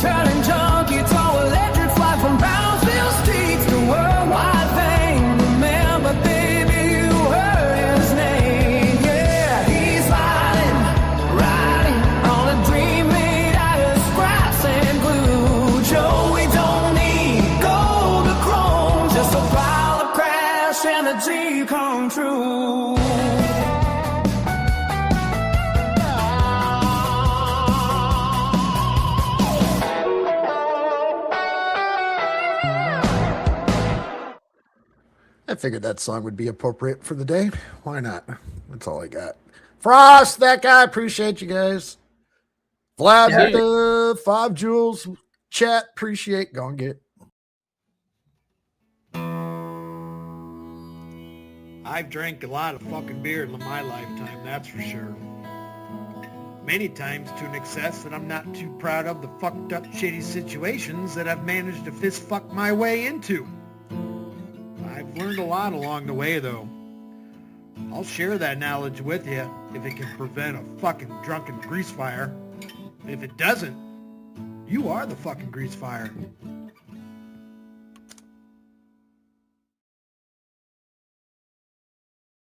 Turning junkie to electric fly from Brownsville streets to worldwide fame. Remember, baby, you heard his name. Yeah, he's riding on a dream made out of scraps and glue. Joey don't need gold or chrome, just a pile of crash and a dream come true. I figured that song would be appropriate for the day. Why not? That's all I got. Frost, that guy. Appreciate you guys. Vlad with the 5 jewels. Chat, appreciate. Go and get. I've drank a lot of fucking beer in my lifetime, that's for sure. Many times to an excess that I'm not too proud of the fucked up shitty situations that I've managed to fist fuck my way into. I've learned a lot along the way though. I'll share that knowledge with you if it can prevent a fucking drunken grease fire. If it doesn't, you are the fucking grease fire.